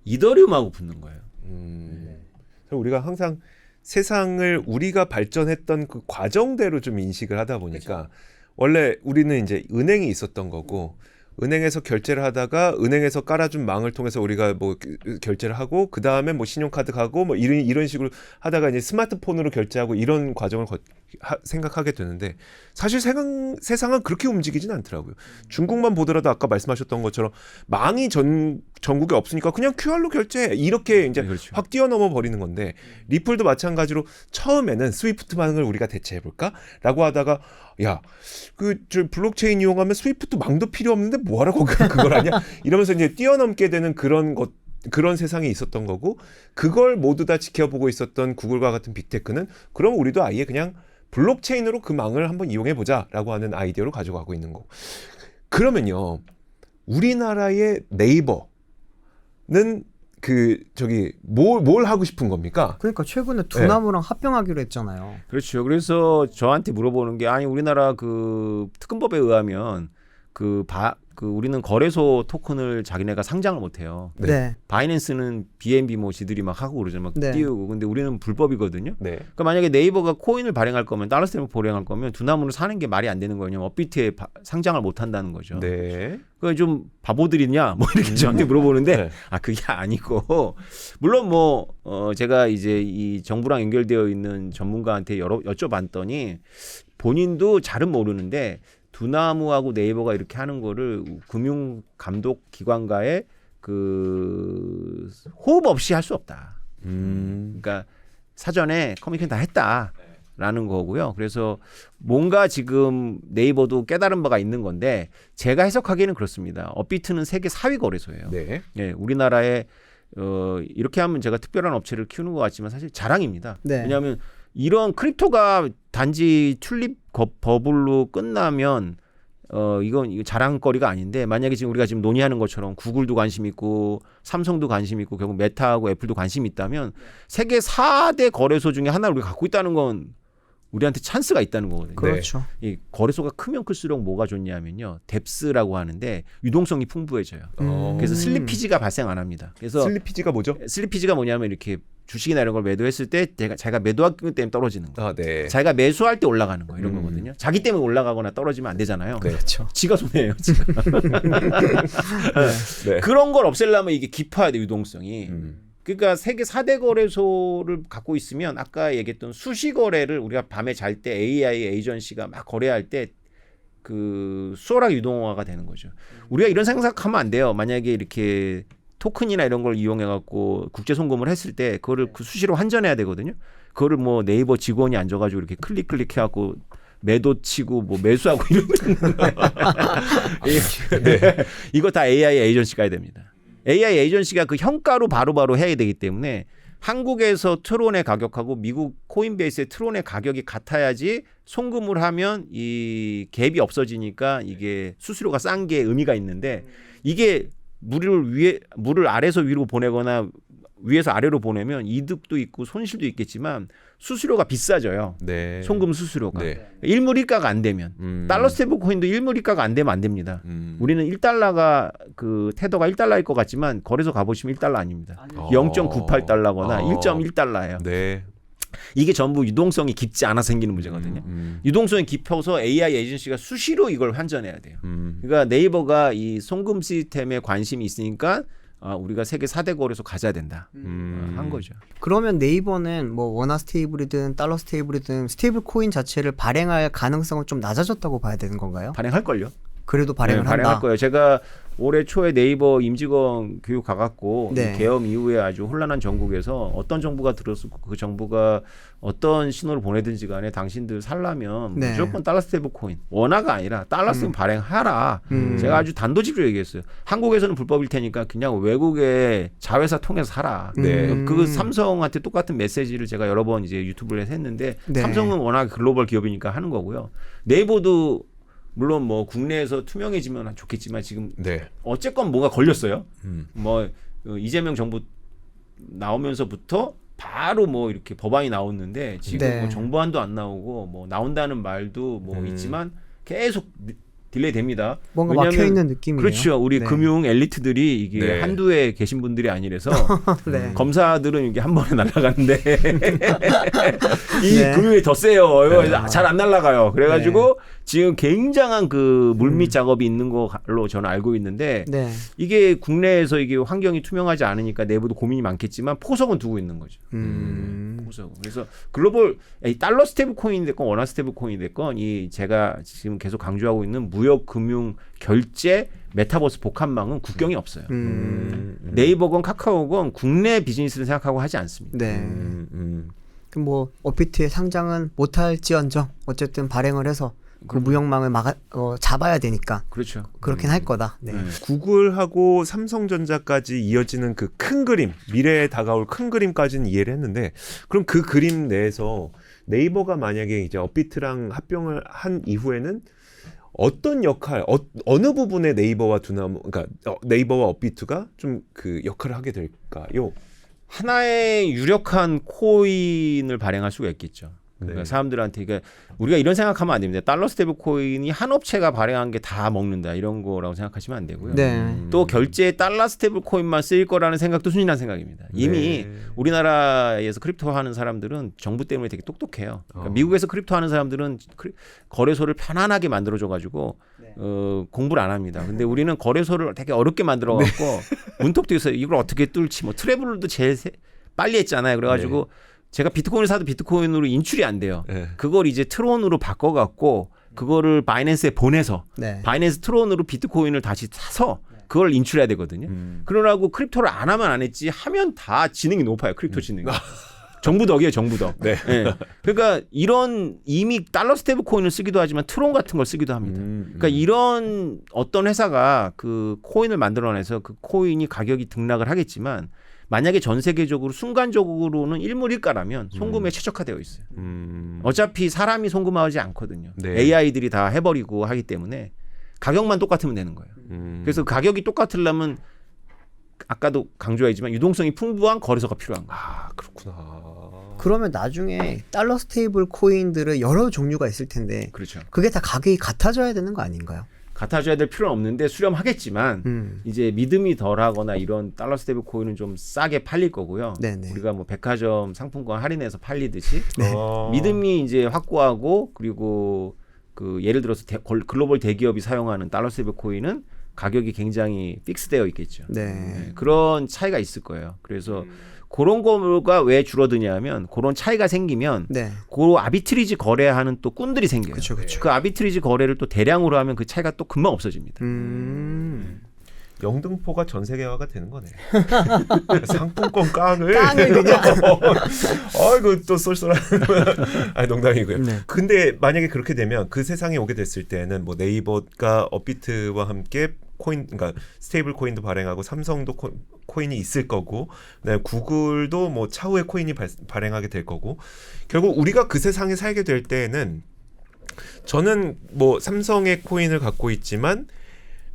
이더리움하고 붙는 거예요. 그래서 우리가 항상 세상을 우리가 발전했던 그 과정대로 좀 인식을 하다 보니까 원래 우리는 이제 은행이 있었던 거고 은행에서 결제를 하다가 은행에서 깔아준 망을 통해서 우리가 뭐 결제를 하고 그 다음에 뭐 신용카드 가고 뭐 이런 식으로 하다가 이제 스마트폰으로 결제하고 이런 과정을 생각하게 되는데 사실 세상은 그렇게 움직이진 않더라고요. 중국만 보더라도 아까 말씀하셨던 것처럼 망이 전국에 없으니까 그냥 QR로 결제해 이렇게 이제 그렇죠. 확 뛰어넘어 버리는 건데 리플도 마찬가지로 처음에는 스위프트망을 우리가 대체해볼까라고 하다가 야, 저 블록체인 이용하면 스위프트 망도 필요 없는데 뭐하러 그걸 하냐? 이러면서 이제 뛰어넘게 되는 그런 세상이 있었던 거고 그걸 모두 다 지켜보고 있었던 구글과 같은 빅테크는 그럼 우리도 아예 그냥 블록체인으로 그 망을 한번 이용해보자라고 하는 아이디어로 가져가고 있는 거고. 그러면요, 우리나라의 네이버는 뭘 하고 싶은 겁니까? 그러니까 최근에 두나무랑 합병하기로 했잖아요. 그렇죠. 그래서 저한테 물어보는 게 아니 우리나라 그 특검법에 의하면 우리는 거래소 토큰을 자기네가 상장을 못 해요. 네. 바이낸스는 BNB 뭐 지들이 막 하고 그러잖아요. 막 네. 띄우고. 근데 우리는 불법이거든요. 네. 그러니까 만약에 네이버가 코인을 발행할 거면 달러 스테이블 발행할 거면 두나무를 사는 게 말이 안 되는 거예요. 업비트에 상장을 못 한다는 거죠. 네. 그 좀 바보들이냐 뭐 이렇게 저한테 물어보는데 네. 그게 아니고 물론 제가 이제 이 정부랑 연결되어 있는 전문가한테 여쭤봤더니 본인도 잘은 모르는데 두나무하고 네이버가 이렇게 하는 거를 금융 감독 기관과의 그 호흡 없이 할 수 없다. 그러니까 사전에 커뮤니케이션 다 했다라는 거고요. 그래서 뭔가 지금 네이버도 깨달은 바가 있는 건데 제가 해석하기에는 그렇습니다. 업비트는 세계 4위 거래소예요. 네. 예, 우리나라의 이렇게 하면 제가 특별한 업체를 키우는 것 같지만 사실 자랑입니다. 네. 왜냐하면 이런 크립토가 단지 튤립 버블로 끝나면 이건 자랑거리가 아닌데 만약에 지금 우리가 지금 논의하는 것처럼 구글도 관심 있고 삼성도 관심 있고 결국 메타하고 애플도 관심이 있다면 세계 4대 거래소 중에 하나를 우리가 갖고 있다는 건 우리한테 찬스가 있다는 거거든요. 그렇죠. 이 거래소가 크면 클수록 뭐가 좋냐면요. 뎁스라고 하는데 유동성이 풍부해져요. 그래서 슬리피지가 발생 안 합니다. 그래서 슬리피지가 뭐죠? 슬리피지가 뭐냐면 이렇게 주식이나 이런 걸 매도했을 때 자기가 매도하기 때문에 떨어지는 거. 아, 네. 자기가 매수할 때 올라가는 거 이런 거거든요. 자기 때문에 올라가거나 떨어지면 안 되잖아요. 네. 그렇죠. 지가 손해예요. 지가. 네. 그런 걸 없애려면 이게 깊어야 돼 유동성이. 그러니까 세계 4대 거래소를 갖고 있으면 아까 얘기했던 수시 거래를 우리가 밤에 잘 때 AI 에이전시가 막 거래할 때 그 수월하게 유동화가 되는 거죠. 우리가 이런 생각하면 안 돼요. 만약에 이렇게 토큰이나 이런 걸 이용해 갖고 국제 송금을 했을 때 그거를 그 수시로 환전해야 되거든요. 그거를 뭐 네이버 직원이 앉아 가지고 이렇게 클릭해 갖고 매도 치고 뭐 매수하고 이러면 이거 다 AI 에이전시 가야 됩니다. AI 에이전시가 그 현가로 바로바로 해야 되기 때문에 한국에서 트론의 가격하고 미국 코인베이스의 트론의 가격이 같아야지 송금을 하면 이 갭이 없어지니까 이게 수수료가 싼 게 의미가 있는데 이게 물을 아래서 위로 보내거나 위에서 아래로 보내면 이득도 있고 손실도 있겠지만 수수료가 비싸져요. 네. 송금 수수료가. 네. 1물이가가 안 되면 달러 스테이블 코인도 1물이가가 안 되면 안 됩니다. 우리는 1달러가 그 테더가 1달러일 것 같지만 거래소 가보시면 1달러 아닙니다. 0.98달러거나 1.1달러예요. 네. 이게 전부 유동성이 깊지 않아 생기는 문제거든요. 유동성이 깊어서 AI 에이전시가 수시로 이걸 환전해야 돼요. 그러니까 네이버가 이 송금 시스템에 관심이 있으니까 우리가 세계 4대 거래소 가져야 된다. 한 거죠. 그러면 네이버는 뭐 원화 스테이블이든 달러 스테이블이든 스테이블 코인 자체를 발행할 가능성은 좀 낮아졌다고 봐야 되는 건가요? 발행할걸요? 그래도 발행을 네, 한다. 발행할 거예요. 제가 올해 초에 네이버 임직원 교육 가갖고 네. 이 계엄 이후에 아주 혼란한 전국에서 어떤 정부가 들었고 그 정부가 어떤 신호를 보내든지 간에 당신들 살려면 네. 무조건 달러 스테이블 코인 원화가 아니라 달러 스테이블 발행하라. 제가 아주 단도직입적으로 얘기했어요. 한국에서는 불법일 테니까 그냥 외국의 자회사 통해서 사라. 네. 그 삼성한테 똑같은 메시지를 제가 여러 번 이제 유튜브에서 했는데 네. 삼성은 워낙 글로벌 기업이니까 하는 거고요. 네이버도 물론 뭐 국내에서 투명해지면 좋겠지만 지금 네. 어쨌건 뭐가 걸렸어요. 뭐 이재명 정부 나오면서부터 바로 뭐 이렇게 법안이 나왔는데 지금 네. 뭐 정부안도 안 나오고 뭐 나온다는 말도 뭐 있지만 계속 딜레이 됩니다. 뭔가 막혀 있는 느낌이에요. 그렇죠. 우리 네. 금융 엘리트들이 이게 네. 한두에 계신 분들이 아니라서 네. 검사들은 이게 한 번에 날아가는데 이 네. 금융이 더 세요. 네. 잘 안 날아가요. 그래가지고 지금 굉장한 그 물밑 작업이 있는 걸로 저는 알고 있는데 네. 이게 국내에서 이게 환경이 투명하지 않으니까 내부도 고민이 많겠지만 포석은 두고 있는 거죠. 포석. 그래서 글로벌 달러 스테이블 코인이 됐건 원화 스테이블 코인이 됐건 이 제가 지금 계속 강조하고 있는 무역, 금융, 결제, 메타버스 복합망은 국경이 없어요. 네이버건 카카오건 국내 비즈니스를 생각하고 하지 않습니다. 네. 그럼 뭐 업비트의 상장은 못할지언정 어쨌든 발행을 해서 그 무역망을 잡아야 되니까 그렇죠. 그렇긴 할 거다. 네. 구글하고 삼성전자까지 이어지는 그 큰 그림, 미래에 다가올 큰 그림까지는 이해를 했는데 그럼 그 그림 내에서 네이버가 만약에 이제 업비트랑 합병을 한 이후에는 어떤 역할, 어느 부분에 네이버와 그러니까 네이버와 업비트가 좀 그 역할을 하게 될까요? 하나의 유력한 코인을 발행할 수가 있겠죠. 그러니까 네. 사람들한테 그러니까 우리가 이런 생각하면 안 됩니다. 달러 스테이블 코인이 한 업체가 발행한 게 다 먹는다 이런 거라고 생각하시면 안 되고요. 네. 또 결제에 달러 스테이블 코인만 쓰일 거라는 생각도 순진한 생각입니다. 이미 우리나라에서 크립토 하는 사람들은 정부 때문에 되게 똑똑해요. 그러니까 미국에서 크립토 하는 사람들은 거래소를 편안하게 만들어줘 가지고 공부를 안 합니다. 근데 우리는 거래소를 되게 어렵게 만들어 갖고 문턱도 있어요. 이걸 어떻게 뚫지? 뭐 트래블도 제일 빨리 했잖아요. 그래가지고 제가 비트코인을 사도 비트코인으로 인출이 안 돼요. 네. 그걸 이제 트론으로 바꿔갖고 그거를 바이낸스에 보내서 네. 바이낸스 트론으로 비트코인을 다시 사서 그걸 인출해야 되거든요. 그러라고 크립토를 안 하면 안 했지 하면 다 지능이 높아요. 크립토 지능이. 정부 덕이에요. 정부 덕. 네. 네. 그러니까 이런 이미 달러 스테이블 코인을 쓰기도 하지만 트론 같은 걸 쓰기도 합니다. 그러니까 이런 어떤 회사가 그 코인을 만들어내서 그 코인이 가격이 등락을 하겠지만 만약에 전 세계적으로 순간적으로는 일물일가라면 송금에 최적화되어 있어요. 어차피 사람이 송금하지 않거든요. 네. AI들이 다 해버리고 하기 때문에 가격만 똑같으면 되는 거예요. 그래서 가격이 똑같으려면 아까도 강조했지만 유동성이 풍부한 거래소가 필요한 거예요. 아 그렇구나. 그러면 나중에 달러 스테이블 코인들은 여러 종류가 있을 텐데 그렇죠. 그게 다 가격이 같아져야 되는 거 아닌가요? 같아져야 될 필요는 없는데 수렴하겠지만 이제 믿음이 덜하거나 이런 달러 스테이블 코인은 좀 싸게 팔릴 거고요. 네네. 우리가 뭐 백화점 상품권 할인해서 팔리듯이 어. 믿음이 이제 확고하고 그리고 그 예를 들어서 글로벌 대기업이 사용하는 달러 스테이블 코인은 가격이 굉장히 픽스되어 있겠죠. 네. 네, 그런 차이가 있을 거예요. 그래서 그런 거가 왜 줄어드냐면 그런 차이가 생기면 네. 그 아비트리지 거래하는 또 꾼들이 생겨요. 그쵸, 그쵸. 그 아비트리지 거래를 또 대량으로 하면 그 차이가 또 금방 없어집니다. 영등포가 전 세계화가 되는 거네. 상품권 깡을 그냥. 아이고 또 쏠쏠한. 아니 농담이고요. 네. 근데 만약에 그렇게 되면 그 세상에 오게 됐을 때는 뭐 네이버가 업비트와 함께 코인, 그러니까 스테이블 코인도 발행하고 삼성도 코인이 있을 거고, 그다음에 구글도 뭐 차후에 코인이 발행하게 될 거고, 결국 우리가 그 세상에 살게 될 때에는 저는 뭐 삼성의 코인을 갖고 있지만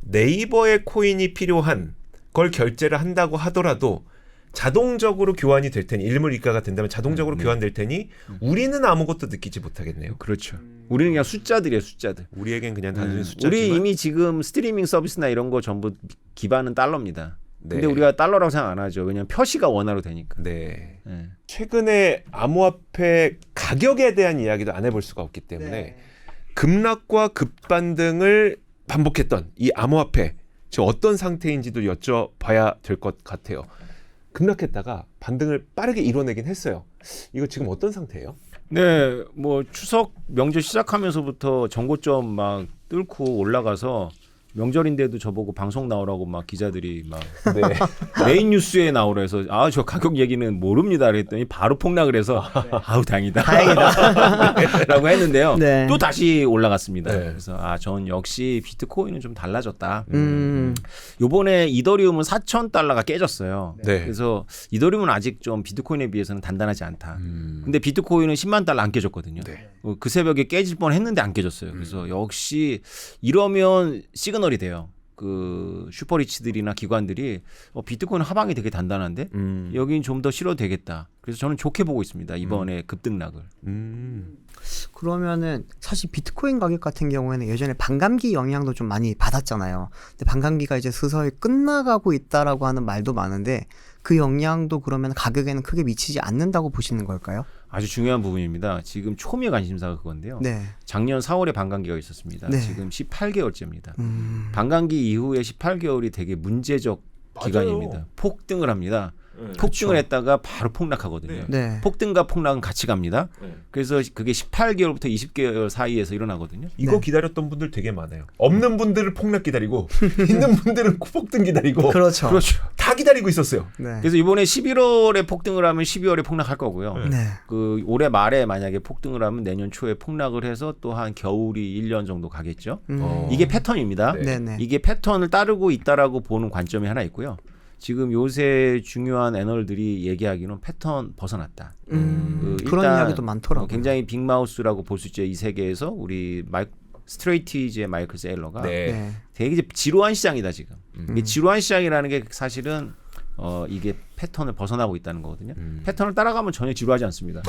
네이버의 코인이 필요한 걸 결제를 한다고 하더라도 자동적으로 교환이 될 테니 일물일가가 된다면 자동적으로 교환될 테니 우리는 아무것도 느끼지 못하겠네요. 그렇죠. 우리는 그냥 숫자들이에요, 숫자들. 우리에겐 그냥 단순히 숫자지만 우리 이미 지금 스트리밍 서비스나 이런 거 전부 기반은 달러입니다. 근데 네. 우리가 달러라고 생각 안 하죠. 왜냐하면 표시가 원화로 되니까. 네. 네. 최근에 암호화폐 가격에 대한 이야기도 안 해볼 수가 없기 때문에 급락과 급반등을 반복했던 이 암호화폐 지금 어떤 상태인지도 여쭤봐야 될 것 같아요. 급락했다가 반등을 빠르게 이뤄내긴 했어요. 이거 지금 어떤 상태예요? 네, 뭐 추석 명절 시작하면서부터 정고점 막 뚫고 올라가서 명절인데도 저보고 방송 나오라고 막 기자들이 막 네. 메인 뉴스에 나오라 해서 아 저 가격 얘기는 모릅니다 그랬더니 바로 폭락을 해서 아우 다행이다 라고 했는데요. 네. 또 다시 올라갔습니다. 네. 그래서 아 전 역시 비트코인은 좀 달라졌다. 음. 요번에 이더리움은 4,000달러가 깨졌어요. 네. 그래서 이더리움은 아직 좀 비트코인에 비해서는 단단하지 않다. 근데 비트코인은 10만 달러 안 깨졌거든요. 네. 그 새벽에 깨질 뻔 했는데 안 깨졌어요. 그래서 역시 이러면 시그널이 돼요. 그 슈퍼리치들이나 기관들이 비트코인 하방이 되게 단단한데 여긴 좀 더 실어도 되겠다. 그래서 저는 좋게 보고 있습니다. 이번에 급등락을. 그러면은 사실 비트코인 가격 같은 경우에는 예전에 반감기 영향도 좀 많이 받았잖아요. 근데 반감기가 이제 서서히 끝나가고 있다라고 하는 말도 많은데 그 영향도 그러면 가격에는 크게 미치지 않는다고 보시는 걸까요? 아주 중요한 부분입니다. 지금 초미의 관심사가 그건데요. 네. 작년 4월에 반감기가 있었습니다. 네. 지금 18개월째입니다. 반감기 이후에 18개월이 되게 문제적 기간입니다. 폭등을 합니다. 폭등을 했다가 바로 폭락하거든요. 네. 폭등과 폭락은 같이 갑니다. 그래서 그게 18개월부터 20개월 사이에서 일어나거든요. 이거 네. 기다렸던 분들 되게 많아요. 없는 분들은 폭락 기다리고 있는 분들은 폭등 기다리고 그렇죠. 그렇죠. 다 기다리고 있었어요. 네. 그래서 이번에 11월에 폭등을 하면 12월에 폭락할 거고요. 네. 그 올해 말에 만약에 폭등을 하면 내년 초에 폭락을 해서 또 한 겨울이 1년 정도 가겠죠. 이게 패턴입니다. 네. 네네. 이게 패턴을 따르고 있다라고 보는 관점이 하나 있고요. 지금 요새 중요한 애널들이 얘기하기는 패턴 벗어났다. 그런 일단 이야기도 많더라고요. 굉장히 빅마우스라고 볼 수 있죠. 이 세계에서 우리 스트레이티즈의 마이클 세일러가 네. 되게 지루한 시장이다 지금. 이게 지루한 시장이라는 게 사실은 이게 패턴을 벗어나고 있다는 거거든요. 패턴을 따라가면 전혀 지루하지 않습니다.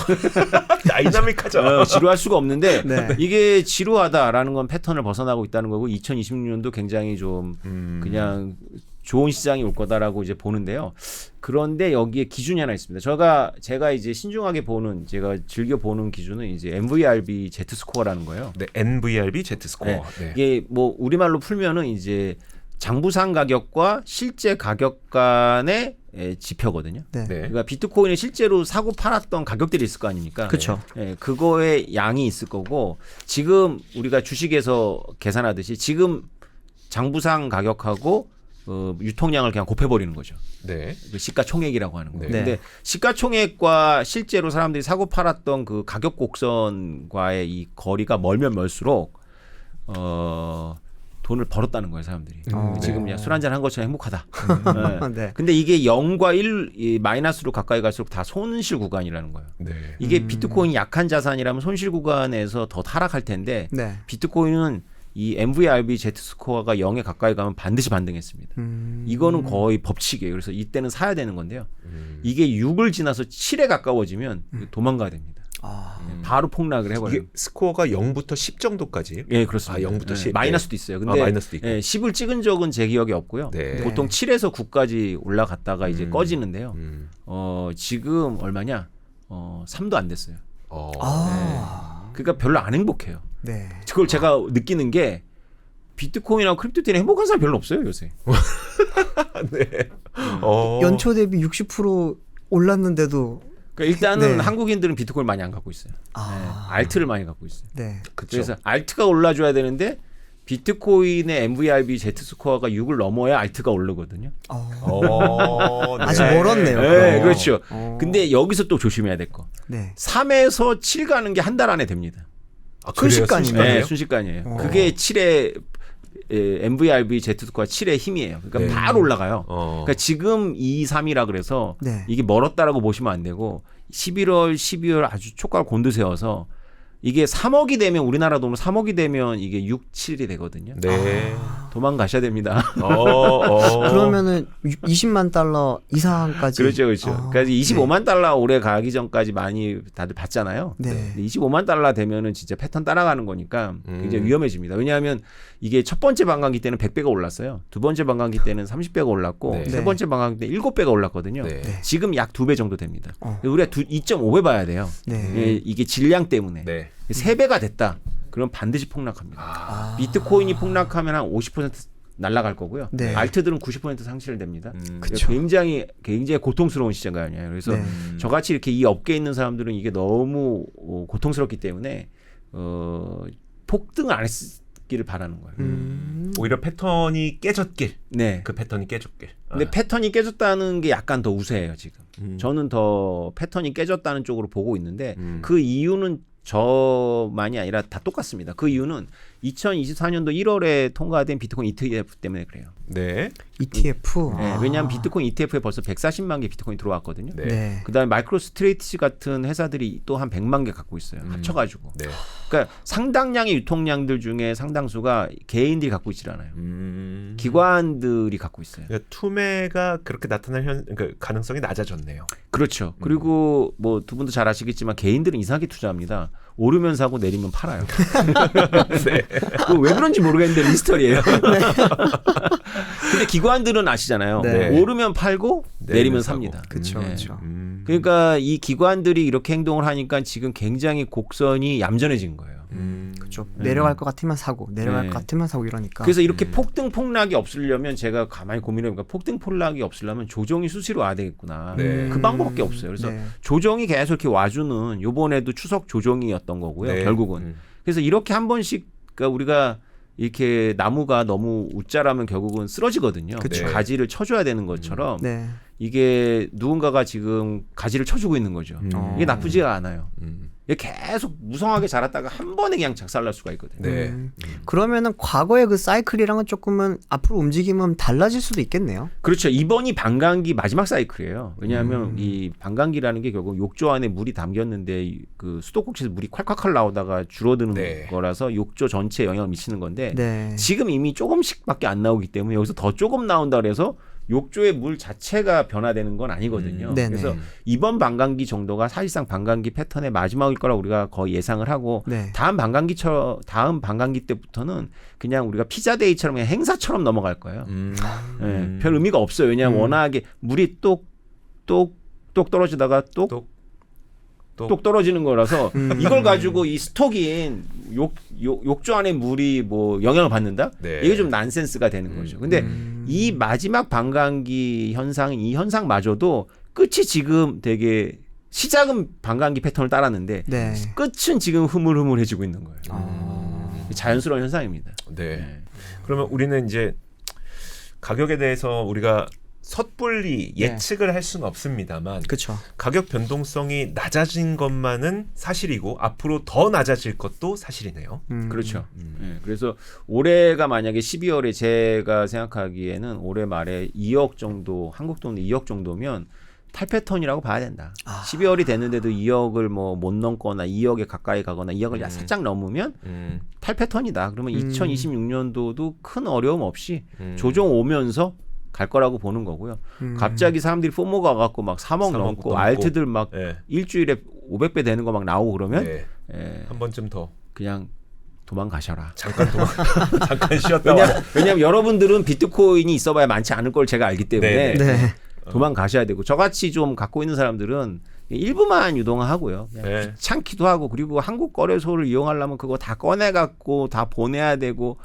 다이나믹하죠. 지루할 수가 없는데 네. 이게 지루하다라는 건 패턴을 벗어나고 있다는 거고 2026년도 굉장히 좀 그냥 좋은 시장이 올 거다라고 이제 보는데요. 그런데 여기에 기준이 하나 있습니다. 제가 이제 신중하게 보는 제가 즐겨 보는 기준은 이제 MVRB Z 스코어라는 거예요. 네, NVRB Z 스코어. 네. 네. 이게 뭐 우리말로 풀면은 이제 장부상 가격과 실제 가격 간의 지표거든요. 네. 네. 그러니까 비트코인에 실제로 사고 팔았던 가격들이 있을 거 아닙니까? 그쵸. 네, 그거의 양이 있을 거고 지금 우리가 주식에서 계산하듯이 지금 장부상 가격하고 유통량을 그냥 곱해버리는 거죠. 네. 그 시가총액이라고 하는 거예요. 네. 근데 시가총액과 실제로 사람들이 사고 팔았던 그 가격 곡선과의 이 거리가 멀면 멀수록 돈을 벌었다는 거예요, 사람들이. 지금 그냥 네. 술 한잔 한 것처럼 행복하다. 네. 네. 근데 이게 0과 1, 이 마이너스로 가까이 갈수록 다 손실 구간이라는 거예요. 네. 이게 비트코인이 약한 자산이라면 손실 구간에서 더 하락할 텐데 네. 비트코인은 이 MVRV Z 스코어가 0에 가까이 가면 반드시 반등했습니다. 이거는 거의 법칙이에요. 그래서 이때는 사야 되는 건데요. 이게 6을 지나서 7에 가까워지면 도망가야 됩니다. 아. 바로 폭락을 해버려요. 이게 스코어가 0부터 10 정도까지예요? 예, 그렇습니다. 아, 0부터 10. 네. 마이너스도 있어요. 근데 마이너스도 있고. 10을 찍은 적은 제 기억에 없고요. 네. 보통 7에서 9까지 올라갔다가 이제 꺼지는데요. 음. 지금 얼마냐? 3도 안 됐어요. 아. 그러니까 별로 안 행복해요. 네. 그걸 제가 느끼는 게 비트코인하고 크립토 때문에 행복한 사람 별로 없어요, 요새. 네. 연초 대비 60% 올랐는데도 그러니까 일단은 네. 한국인들은 비트코인 많이 안 갖고 있어요. 아. 네, 알트를 많이 갖고 있어요. 네. 그쵸. 그래서 알트가 올라줘야 되는데 비트코인의 MVRV Z 스코어가 6을 넘어야 알트가 오르거든요. 네. 아직 멀었네요. 네, 그럼. 그렇죠. 어. 근데 여기서 또 조심해야 될 거. 네. 3에서 7 가는 게 한 달 안에 됩니다. 아, 그래요? 순식간이네요. 네, 순식간이에요. 어. 그게 7의 MVRV Z 스코어 7의 힘이에요. 그러니까 네. 바로 올라가요. 그러니까 지금 2, 3이라 그래서 네. 이게 멀었다라고 보시면 안 되고 11월, 12월 아주 촉각을 곤두세워서 이게 3억이 되면 우리나라 돈으로 3억이 되면 이게 6, 7이 되거든요. 네. 도망가셔야 됩니다. 그러면은 20만 달러 이상까지. 그렇죠, 그렇죠. 아, 그러니까 25만 달러 올해 가기 전까지 많이 다들 봤잖아요. 네. 근데 25만 달러 되면은 진짜 패턴 따라가는 거니까 굉장히 음. 위험해집니다. 왜냐하면 이게 첫 번째 반감기 때는 100배가 올랐어요. 두 번째 반감기 때는 30배가 올랐고 네. 세 번째 반감기 때 7배가 올랐거든요. 네. 네. 지금 약 2배 정도 됩니다. 어. 우리가 2.5배 봐야 돼요. 네. 예, 이게 질량 때문에 네. 3배가 됐다. 그럼 반드시 폭락합니다. 아. 비트코인이 폭락하면 한 50% 날아갈 거고요. 네. 알트들은 90% 상실됩니다. 그쵸. 굉장히 고통스러운 시장 아니에요. 그래서 네. 저같이 이렇게 이 업계에 있는 사람들은 이게 너무 고통스럽기 때문에 폭등을 안 했기를 바라는 거예요. 오히려 패턴이 깨졌길. 네. 그 패턴이 깨졌길. 근데 패턴이 깨졌다는 게 약간 더 우세해요 지금. 저는 더 패턴이 깨졌다는 쪽으로 보고 있는데 그 이유는 저만이 아니라 다 똑같습니다. 그 이유는 2024년도 1월에 통과된 비트코인 ETF 때문에 그래요. 네. ETF. 네, 아. 왜냐하면 비트코인 ETF에 벌써 140만 개 비트코인 들어왔거든요. 네. 네. 그다음에 마이크로 스트레이티지 같은 회사들이 또 한 100만 개 갖고 있어요. 합쳐가지고. 네. 그러니까 상당량의 유통량들 중에 상당수가 개인들이 갖고 있질 않아요. 기관들이 갖고 있어요. 그러니까 투매가 그렇게 나타날 그러니까 가능성이 낮아졌네요. 그렇죠. 그리고 뭐 두 분도 잘 아시겠지만 개인들은 이상하게 투자합니다. 오르면 사고 내리면 팔아요. 네. 그거 왜 그런지 모르겠는데 리스터리예요. 근데 기관들은 아시잖아요. 네. 오르면 팔고 내리면 사고. 삽니다. 그렇죠. 네. 그렇죠. 그러니까 이 기관들이 이렇게 행동을 하니까 지금 굉장히 곡선이 얌전해진 거예요. 그렇죠. 내려갈 것 같으면 사고, 내려갈 네. 것 같으면 사고 이러니까. 그래서 이렇게 폭등 폭락이 없으려면 제가 가만히 고민해보니까 폭등 폭락이 없으려면 조정이 수시로 와야 되겠구나. 네. 그 방법밖에 없어요. 그래서 네. 조정이 계속 이렇게 와주는 요번에도 추석 조정이었던 거고요. 네. 결국은. 그래서 이렇게 한 번씩 그러니까 우리가 이렇게 나무가 너무 웃자라면 결국은 쓰러지거든요. 그쵸. 가지를 쳐줘야 되는 것처럼 네. 이게 누군가가 지금 가지를 쳐주고 있는 거죠. 이게 나쁘지가 않아요. 이게 계속 무성하게 자랐다가 한 번에 그냥 작살날 수가 있거든요. 네. 그러면은 과거의 그 사이클이랑은 조금은 앞으로 움직임은 달라질 수도 있겠네요. 그렇죠. 이번이 반감기 마지막 사이클이에요. 왜냐하면 이 반감기라는 게 결국 욕조 안에 물이 담겼는데 그 수도꼭지에서 물이 콸콸콸 나오다가 줄어드는 네. 거라서 욕조 전체에 영향을 미치는 건데 네. 지금 이미 조금씩밖에 안 나오기 때문에 여기서 더 조금 나온다 그래서 욕조의 물 자체가 변화되는 건 아니거든요. 네네. 그래서 이번 반감기 정도가 사실상 반감기 패턴의 마지막일 거라 우리가 거의 예상을 하고 네. 다음 반감기 때부터는 그냥 우리가 피자데이처럼 그냥 행사처럼 넘어갈 거예요. 예, 별 의미가 없어요. 왜냐하면 워낙에 물이 똑 떨어지다가 똑 떨어지는 거라서 이걸 가지고 이 스톡인 욕조 안에 물이 뭐 영향을 받는다? 네. 이게 좀 난센스가 되는 거죠. 근데 이 마지막 반감기 현상인 이 현상마저도 끝이 지금 되게 시작은 반감기 패턴을 따랐는데 네. 끝은 지금 흐물흐물해지고 있는 거예요. 자연스러운 현상입니다. 네. 그러면 우리는 이제 가격에 대해서 우리가 섣불리 예측을 할 수는 없습니다만 그렇죠. 가격 변동성이 낮아진 것만은 사실이고 앞으로 더 낮아질 것도 사실이네요. 그렇죠. 예, 그래서 올해가 만약에 12월에 제가 생각하기에는 올해 말에 2억 정도 한국 돈 2억 정도면 탈패턴이라고 봐야 된다. 12월이 됐는데도 2억을 뭐 못 넘거나 2억에 가까이 가거나 2억을 살짝 넘으면 탈패턴이다. 그러면 2026년도도 큰 어려움 없이 조정 오면서 갈 거라고 보는 거고요. 갑자기 사람들이 포모가 갖고 막 3억 넘고 넘고. 알트들 막 네. 일주일에 500배 되는 거 막 나오고 그러면 네. 예, 한 번쯤 더 그냥 도망가셔라. 잠깐 쉬었다 와. 왜냐하면 여러분들은 비트코인이 있어봐야 많지 않을 걸 제가 알기 때문에 네, 네. 도망가셔야 되고 저같이 좀 갖고 있는 사람들은 일부만 유동하고요. 그냥 네. 귀찮기도 하고 그리고 한국 거래소를 이용하려면 그거 다 꺼내갖고 다 보내야 되고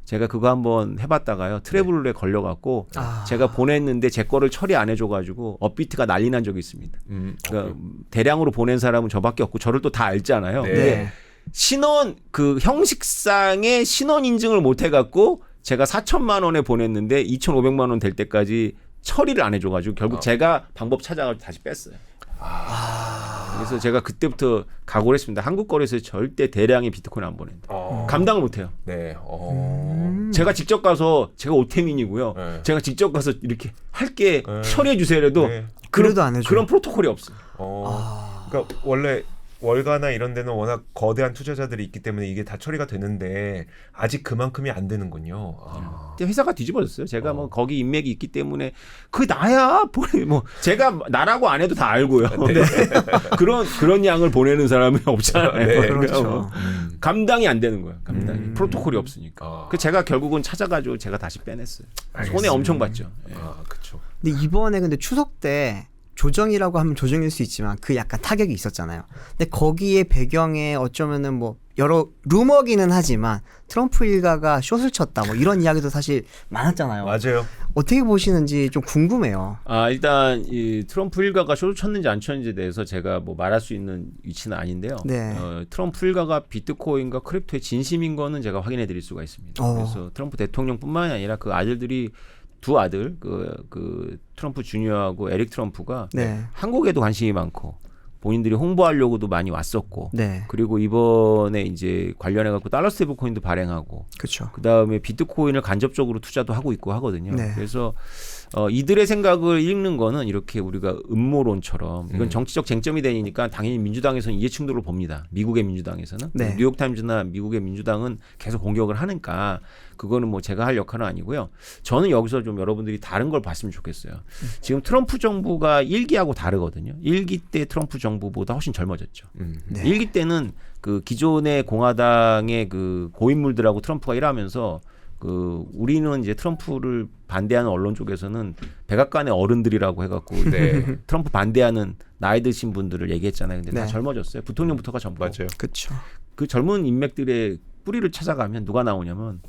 제가 그거 한번 해봤다가요. 트래블에 걸려갖고 제가 보냈는데 제 거를 처리 안 해줘가지고 업비트가 난리 난 적이 있습니다. 그러니까 대량으로 보낸 사람은 저밖에 없고 저를 또 다 알잖아요. 네. 근데 신원 그 형식상의 신원 인증을 못 해갖고 제가 4천만 원에 보냈는데 2,500만 원 될 때까지 처리를 안 해줘가지고 결국 제가 방법 찾아가지고 다시 뺐어요. 그래서 제가 그때부터 각오를 했습니다. 한국 거래소에 절대 대량의 비트코인 안 보낸다. 감당을 못해요. 네. 제가 직접 가서 제가 오태민이고요. 네. 제가 직접 가서 이렇게 할게 처리해 주세요. 해도 네. 그래도 안 해줘요. 그런 프로토콜이 없어요. 그러니까 원래 월가나 이런 데는 워낙 거대한 투자자들이 있기 때문에 이게 다 처리가 되는데 아직 그만큼이 안 되는군요. 근데 회사가 뒤집어졌어요. 제가 뭐 거기 인맥이 있기 때문에 그게 나야. 뭐 제가 나라고 안 해도 다 알고요. 네. 그런 양을 보내는 사람이 없잖아요. 네, 그러니까 그렇죠. 뭐 감당이 안 되는 거예요. 감당이 프로토콜이 없으니까. 그 제가 결국은 찾아가지고 제가 다시 빼냈어요. 손해 엄청 봤죠. 예. 그렇죠. 근데 이번에 근데 추석 때 조정이라고 하면 조정일 수 있지만 그 약간 타격이 있었잖아요. 근데 거기에 배경에 어쩌면은 뭐 여러 루머기는 하지만 트럼프 일가가 숏을 쳤다 뭐 이런 이야기도 사실 많았잖아요. 맞아요. 어떻게 보시는지 좀 궁금해요. 일단 이 트럼프 일가가 쇼를 쳤는지 안 쳤는지에 대해서 제가 뭐 말할 수 있는 위치는 아닌데요. 네. 트럼프 일가가 비트코인과 크립토의 진심인 거는 제가 확인해 드릴 수가 있습니다. 그래서 트럼프 대통령뿐만이 아니라 그 아들들이 두 아들 그 트럼프 주니어하고 에릭 트럼프가 네. 한국에도 관심이 많고 본인들이 홍보하려고도 많이 왔었고 네. 그리고 이번에 이제 관련해 갖고 달러 스테이블 코인도 발행하고 그렇죠. 그다음에 비트코인을 간접적으로 투자도 하고 있고 하거든요. 네. 그래서 이들의 생각을 읽는 거는 이렇게 우리가 음모론처럼 이건 정치적 쟁점이 되니까 당연히 민주당에서는 이해 충돌을 봅니다. 미국의 민주당에서는 네. 뉴욕타임즈나 미국의 민주당은 계속 공격을 하니까 그거는 뭐 제가 할 역할은 아니고요. 저는 여기서 좀 여러분들이 다른 걸 봤으면 좋겠어요. 지금 트럼프 정부가 1기하고 다르거든요. 1기 때 트럼프 정부보다 훨씬 젊어졌죠. 네. 1기 때는 그 기존의 공화당의 그 고인물들하고 트럼프가 일하면서 그 우리는 이제 트럼프를 반대하는 언론 쪽에서는 백악관의 어른들이라고 해갖고 트럼프 반대하는 나이 드신 분들을 얘기했잖아요. 근데 다 네. 젊어졌어요. 부통령부터가 젊고. 맞아요. 그렇죠. 그 젊은 인맥들의 뿌리를 찾아가면 누가 나오냐면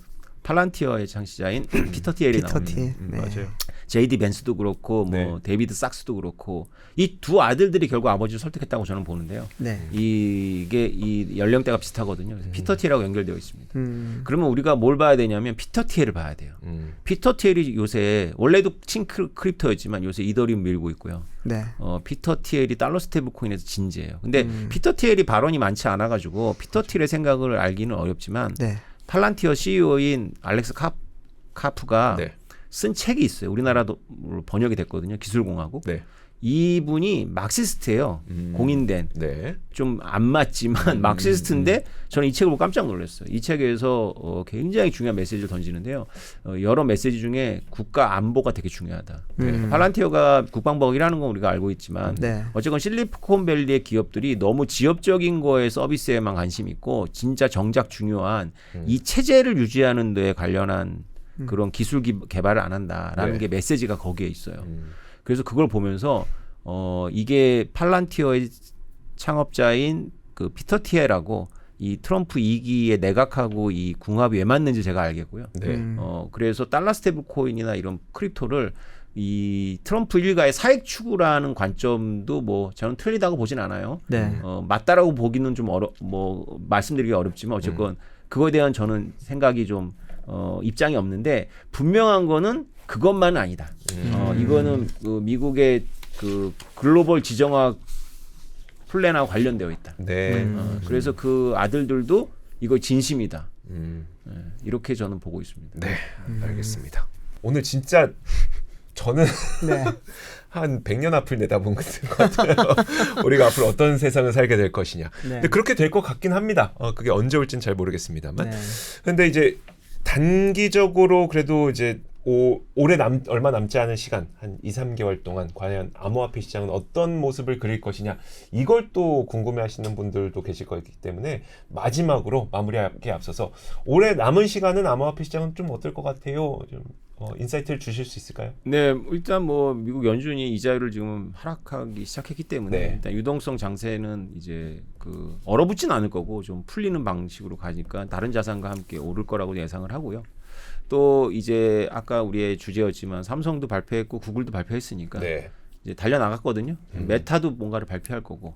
팔란티어의 창시자인 피터 티엘이 피터 나옵니다. 티엘. 네. 맞아요. 제이디 벤스도 그렇고 뭐 네. 데이비드 sak스도 그렇고 이 두 아들들이 결국 아버지를 설득했다고 저는 보는데요. 네. 이게 이 연령대가 비슷하거든요. 그래서 피터 티엘하고 연결되어 있습니다. 그러면 우리가 뭘 봐야 되냐면 피터 티엘을 봐야 돼요. 피터 티엘이 요새 원래도 친 크립토였지만 요새 이더리움 밀고 있고요. 네. 피터 티엘이 달러 스테이블 코인에서 진지해요. 근데 피터 티엘이 발언이 많지 않아 가지고 피터 티엘의 생각을 알기는 어렵지만 네. 팔란티어 CEO인 알렉스 카프가 네. 쓴 책이 있어요. 우리나라도 번역이 됐거든요. 기술공화국. 네. 이분이 막시스트예요. 공인된. 네. 좀 안 맞지만 막시스트인데 저는 이 책을 보고 깜짝 놀랐어요. 이 책에서 굉장히 중요한 메시지를 던지는데요. 여러 메시지 중에 국가 안보가 되게 중요하다. 팔란티어가 국방부가 일하는 건 우리가 알고 있지만 네. 어쨌건 실리콘밸리의 기업들이 너무 지역적인 거에 서비스에만 관심 있고 진짜 정작 중요한 이 체제를 유지하는 데 관련한 그런 기술 개발을 안 한다라는 네. 게 메시지가 거기에 있어요. 그래서 그걸 보면서 이게 팔란티어의 창업자인 그 피터 티엘하고 이 트럼프 2기의 내각하고 이 궁합이 왜 맞는지 제가 알겠고요. 네. 그래서 달러 스테이블 코인이나 이런 크립토를 이 트럼프 일가의 사익 추구라는 관점도 뭐 저는 틀리다고 보진 않아요. 네. 맞다라고 보기는 좀 말씀드리기 어렵지만 어쨌건 그거에 대한 저는 생각이 좀 입장이 없는데 분명한 거는 그것만은 아니다. 이거는 그 미국의 그 글로벌 지정학 플랜하고 관련되어 있다. 네. 그래서 그 아들들도 이거 진심이다. 음. 이렇게 저는 보고 있습니다. 네, 알겠습니다. 오늘 진짜 저는 네. 한 100년 앞을 내다본 것 같아요. 우리가 앞으로 어떤 세상을 살게 될 것이냐. 네. 근데 그렇게 될 것 같긴 합니다. 그게 언제 올지는 잘 모르겠습니다만. 네. 근데 이제 단기적으로 그래도 이제 올해 얼마 남지 않은 시간, 한 2-3개월 동안 과연 암호화폐 시장은 어떤 모습을 그릴 것이냐, 이걸 또 궁금해하시는 분들도 계실 거기 때문에 마지막으로 마무리하기에 앞서서 올해 남은 시간은 암호화폐 시장은 좀 어떨 것 같아요? 좀 인사이트를 주실 수 있을까요? 네, 일단 뭐 미국 연준이 이자율을 지금 하락하기 시작했기 때문에 네. 일단 유동성 장세는 이제 그 얼어붙진 않을 거고 좀 풀리는 방식으로 가니까 다른 자산과 함께 오를 거라고 예상을 하고요. 또 이제 아까 우리의 주제였지만 삼성도 발표했고 구글도 발표했으니까 네. 이제 달려 나갔거든요. 메타도 뭔가를 발표할 거고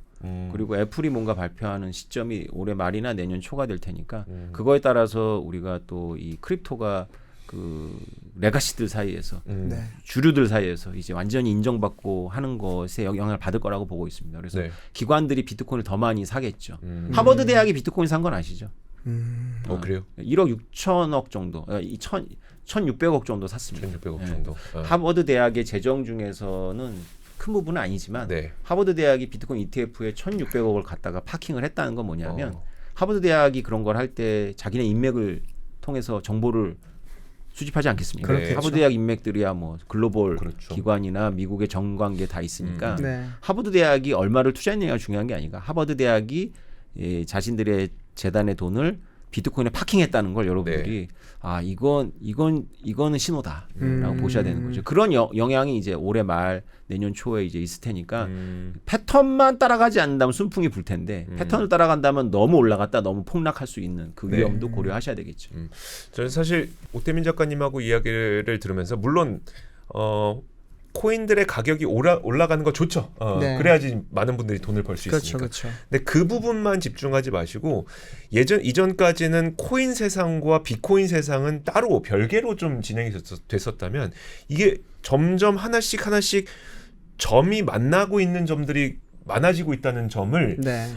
그리고 애플이 뭔가 발표하는 시점이 올해 말이나 내년 초가 될 테니까 그거에 따라서 우리가 또 이 크립토가 그 레가시들 사이에서 네. 주류들 사이에서 이제 완전히 인정받고 하는 것에 영향을 받을 거라고 보고 있습니다. 그래서 네. 기관들이 비트코인을 더 많이 사겠죠. 하버드 대학이 비트코인 산 건 아시죠? 그래요? 1억 6천억 정도, 1,600억 정도 샀습니다. 1,600억 네. 정도. 하버드 대학의 재정 중에서는 큰 부분은 아니지만 네. 하버드 대학이 비트코인 ETF에 1,600억을 갖다가 파킹을 했다는 건 뭐냐면 하버드 대학이 그런 걸 할 때 자기네 인맥을 통해서 정보를 수집하지 않겠습니까? 그렇겠죠. 하버드 대학 인맥들이야 뭐 글로벌 그렇죠. 기관이나 미국의 정관계 다 있으니까 네. 하버드 대학이 얼마를 투자했느냐가 중요한 게 아니라 하버드 대학이 자신들의 재단의 돈을 비트코인에 파킹했다는 걸 여러분들이 이거는 신호다라고 보셔야 되는 거죠. 그런 영향이 이제 올해 말 내년 초에 이제 있을 테니까 패턴만 따라가지 않는다면 순풍이 불 텐데 패턴을 따라간다면 너무 올라갔다 너무 폭락할 수 있는 그 위험도 고려하셔야 되겠죠. 저는 사실 오태민 작가님하고 이야기를 들으면서 물론 코인들의 가격이 올라가는 거 좋죠. 네. 그래야지 많은 분들이 돈을 벌 수 그렇죠, 있으니까. 그렇죠. 근데 그 부분만 집중하지 마시고 이전까지는 코인 세상과 비코인 세상은 따로 별개로 좀 진행이 됐었다면 이게 점점 하나씩 점이 만나고 있는 점들이 많아지고 있다는 점을 네.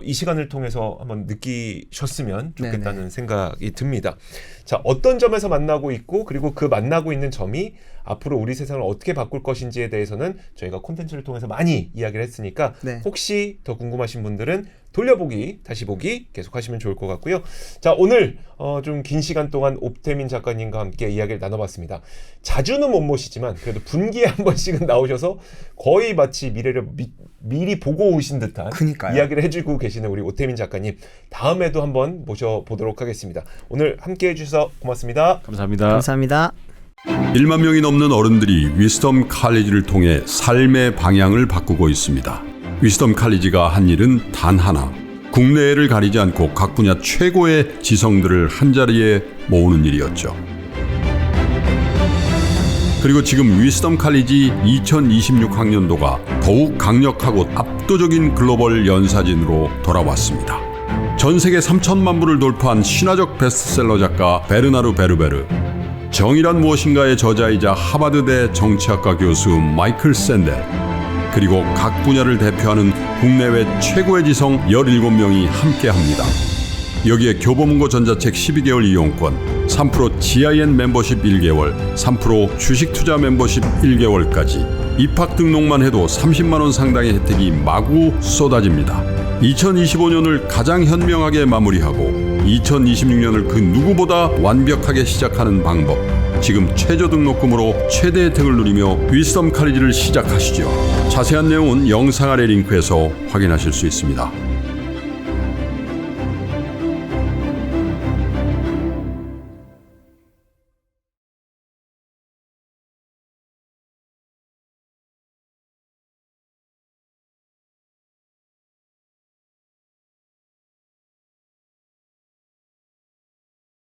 이 시간을 통해서 한번 느끼셨으면 좋겠다는 네네. 생각이 듭니다. 자, 어떤 점에서 만나고 있고 그리고 그 만나고 있는 점이 앞으로 우리 세상을 어떻게 바꿀 것인지에 대해서는 저희가 콘텐츠를 통해서 많이 이야기를 했으니까 네. 혹시 더 궁금하신 분들은 돌려보기, 다시 보기 계속 하시면 좋을 것 같고요. 자, 오늘 좀 긴 시간 동안 옵태민 작가님과 함께 이야기를 나눠봤습니다. 자주는 못 모시지만 그래도 분기에 한 번씩은 나오셔서 거의 마치 미래를 미리 보고 오신 듯한 그니까요. 이야기를 해주고 계시는 우리 옵태민 작가님 다음에도 한번 모셔보도록 하겠습니다. 오늘 함께해 주셔서 고맙습니다. 감사합니다. 감사합니다. 1만 명이 넘는 어른들이 위스덤 칼리지를 통해 삶의 방향을 바꾸고 있습니다. 위스덤 칼리지가 한 일은 단 하나, 국내외를 가리지 않고 각 분야 최고의 지성들을 한자리에 모으는 일이었죠. 그리고 지금 위스덤 칼리지 2026학년도가 더욱 강력하고 압도적인 글로벌 연사진으로 돌아왔습니다. 전 세계 3천만 부를 돌파한 신화적 베스트셀러 작가 베르나르 베르베르, 정의란 무엇인가의 저자이자 하버드대 정치학과 교수 마이클 샌델, 그리고 각 분야를 대표하는 국내외 최고의 지성 17명이 함께합니다. 여기에 교보문고 전자책 12개월 이용권, 3% GIN 멤버십 1개월, 3% 주식투자 멤버십 1개월까지 입학 등록만 해도 30만 원 상당의 혜택이 마구 쏟아집니다. 2025년을 가장 현명하게 마무리하고 2026년을 그 누구보다 완벽하게 시작하는 방법, 지금 최저 등록금으로 최대 혜택을 누리며 위스덤 칼리지를 시작하시죠. 자세한 내용은 영상 아래 링크에서 확인하실 수 있습니다.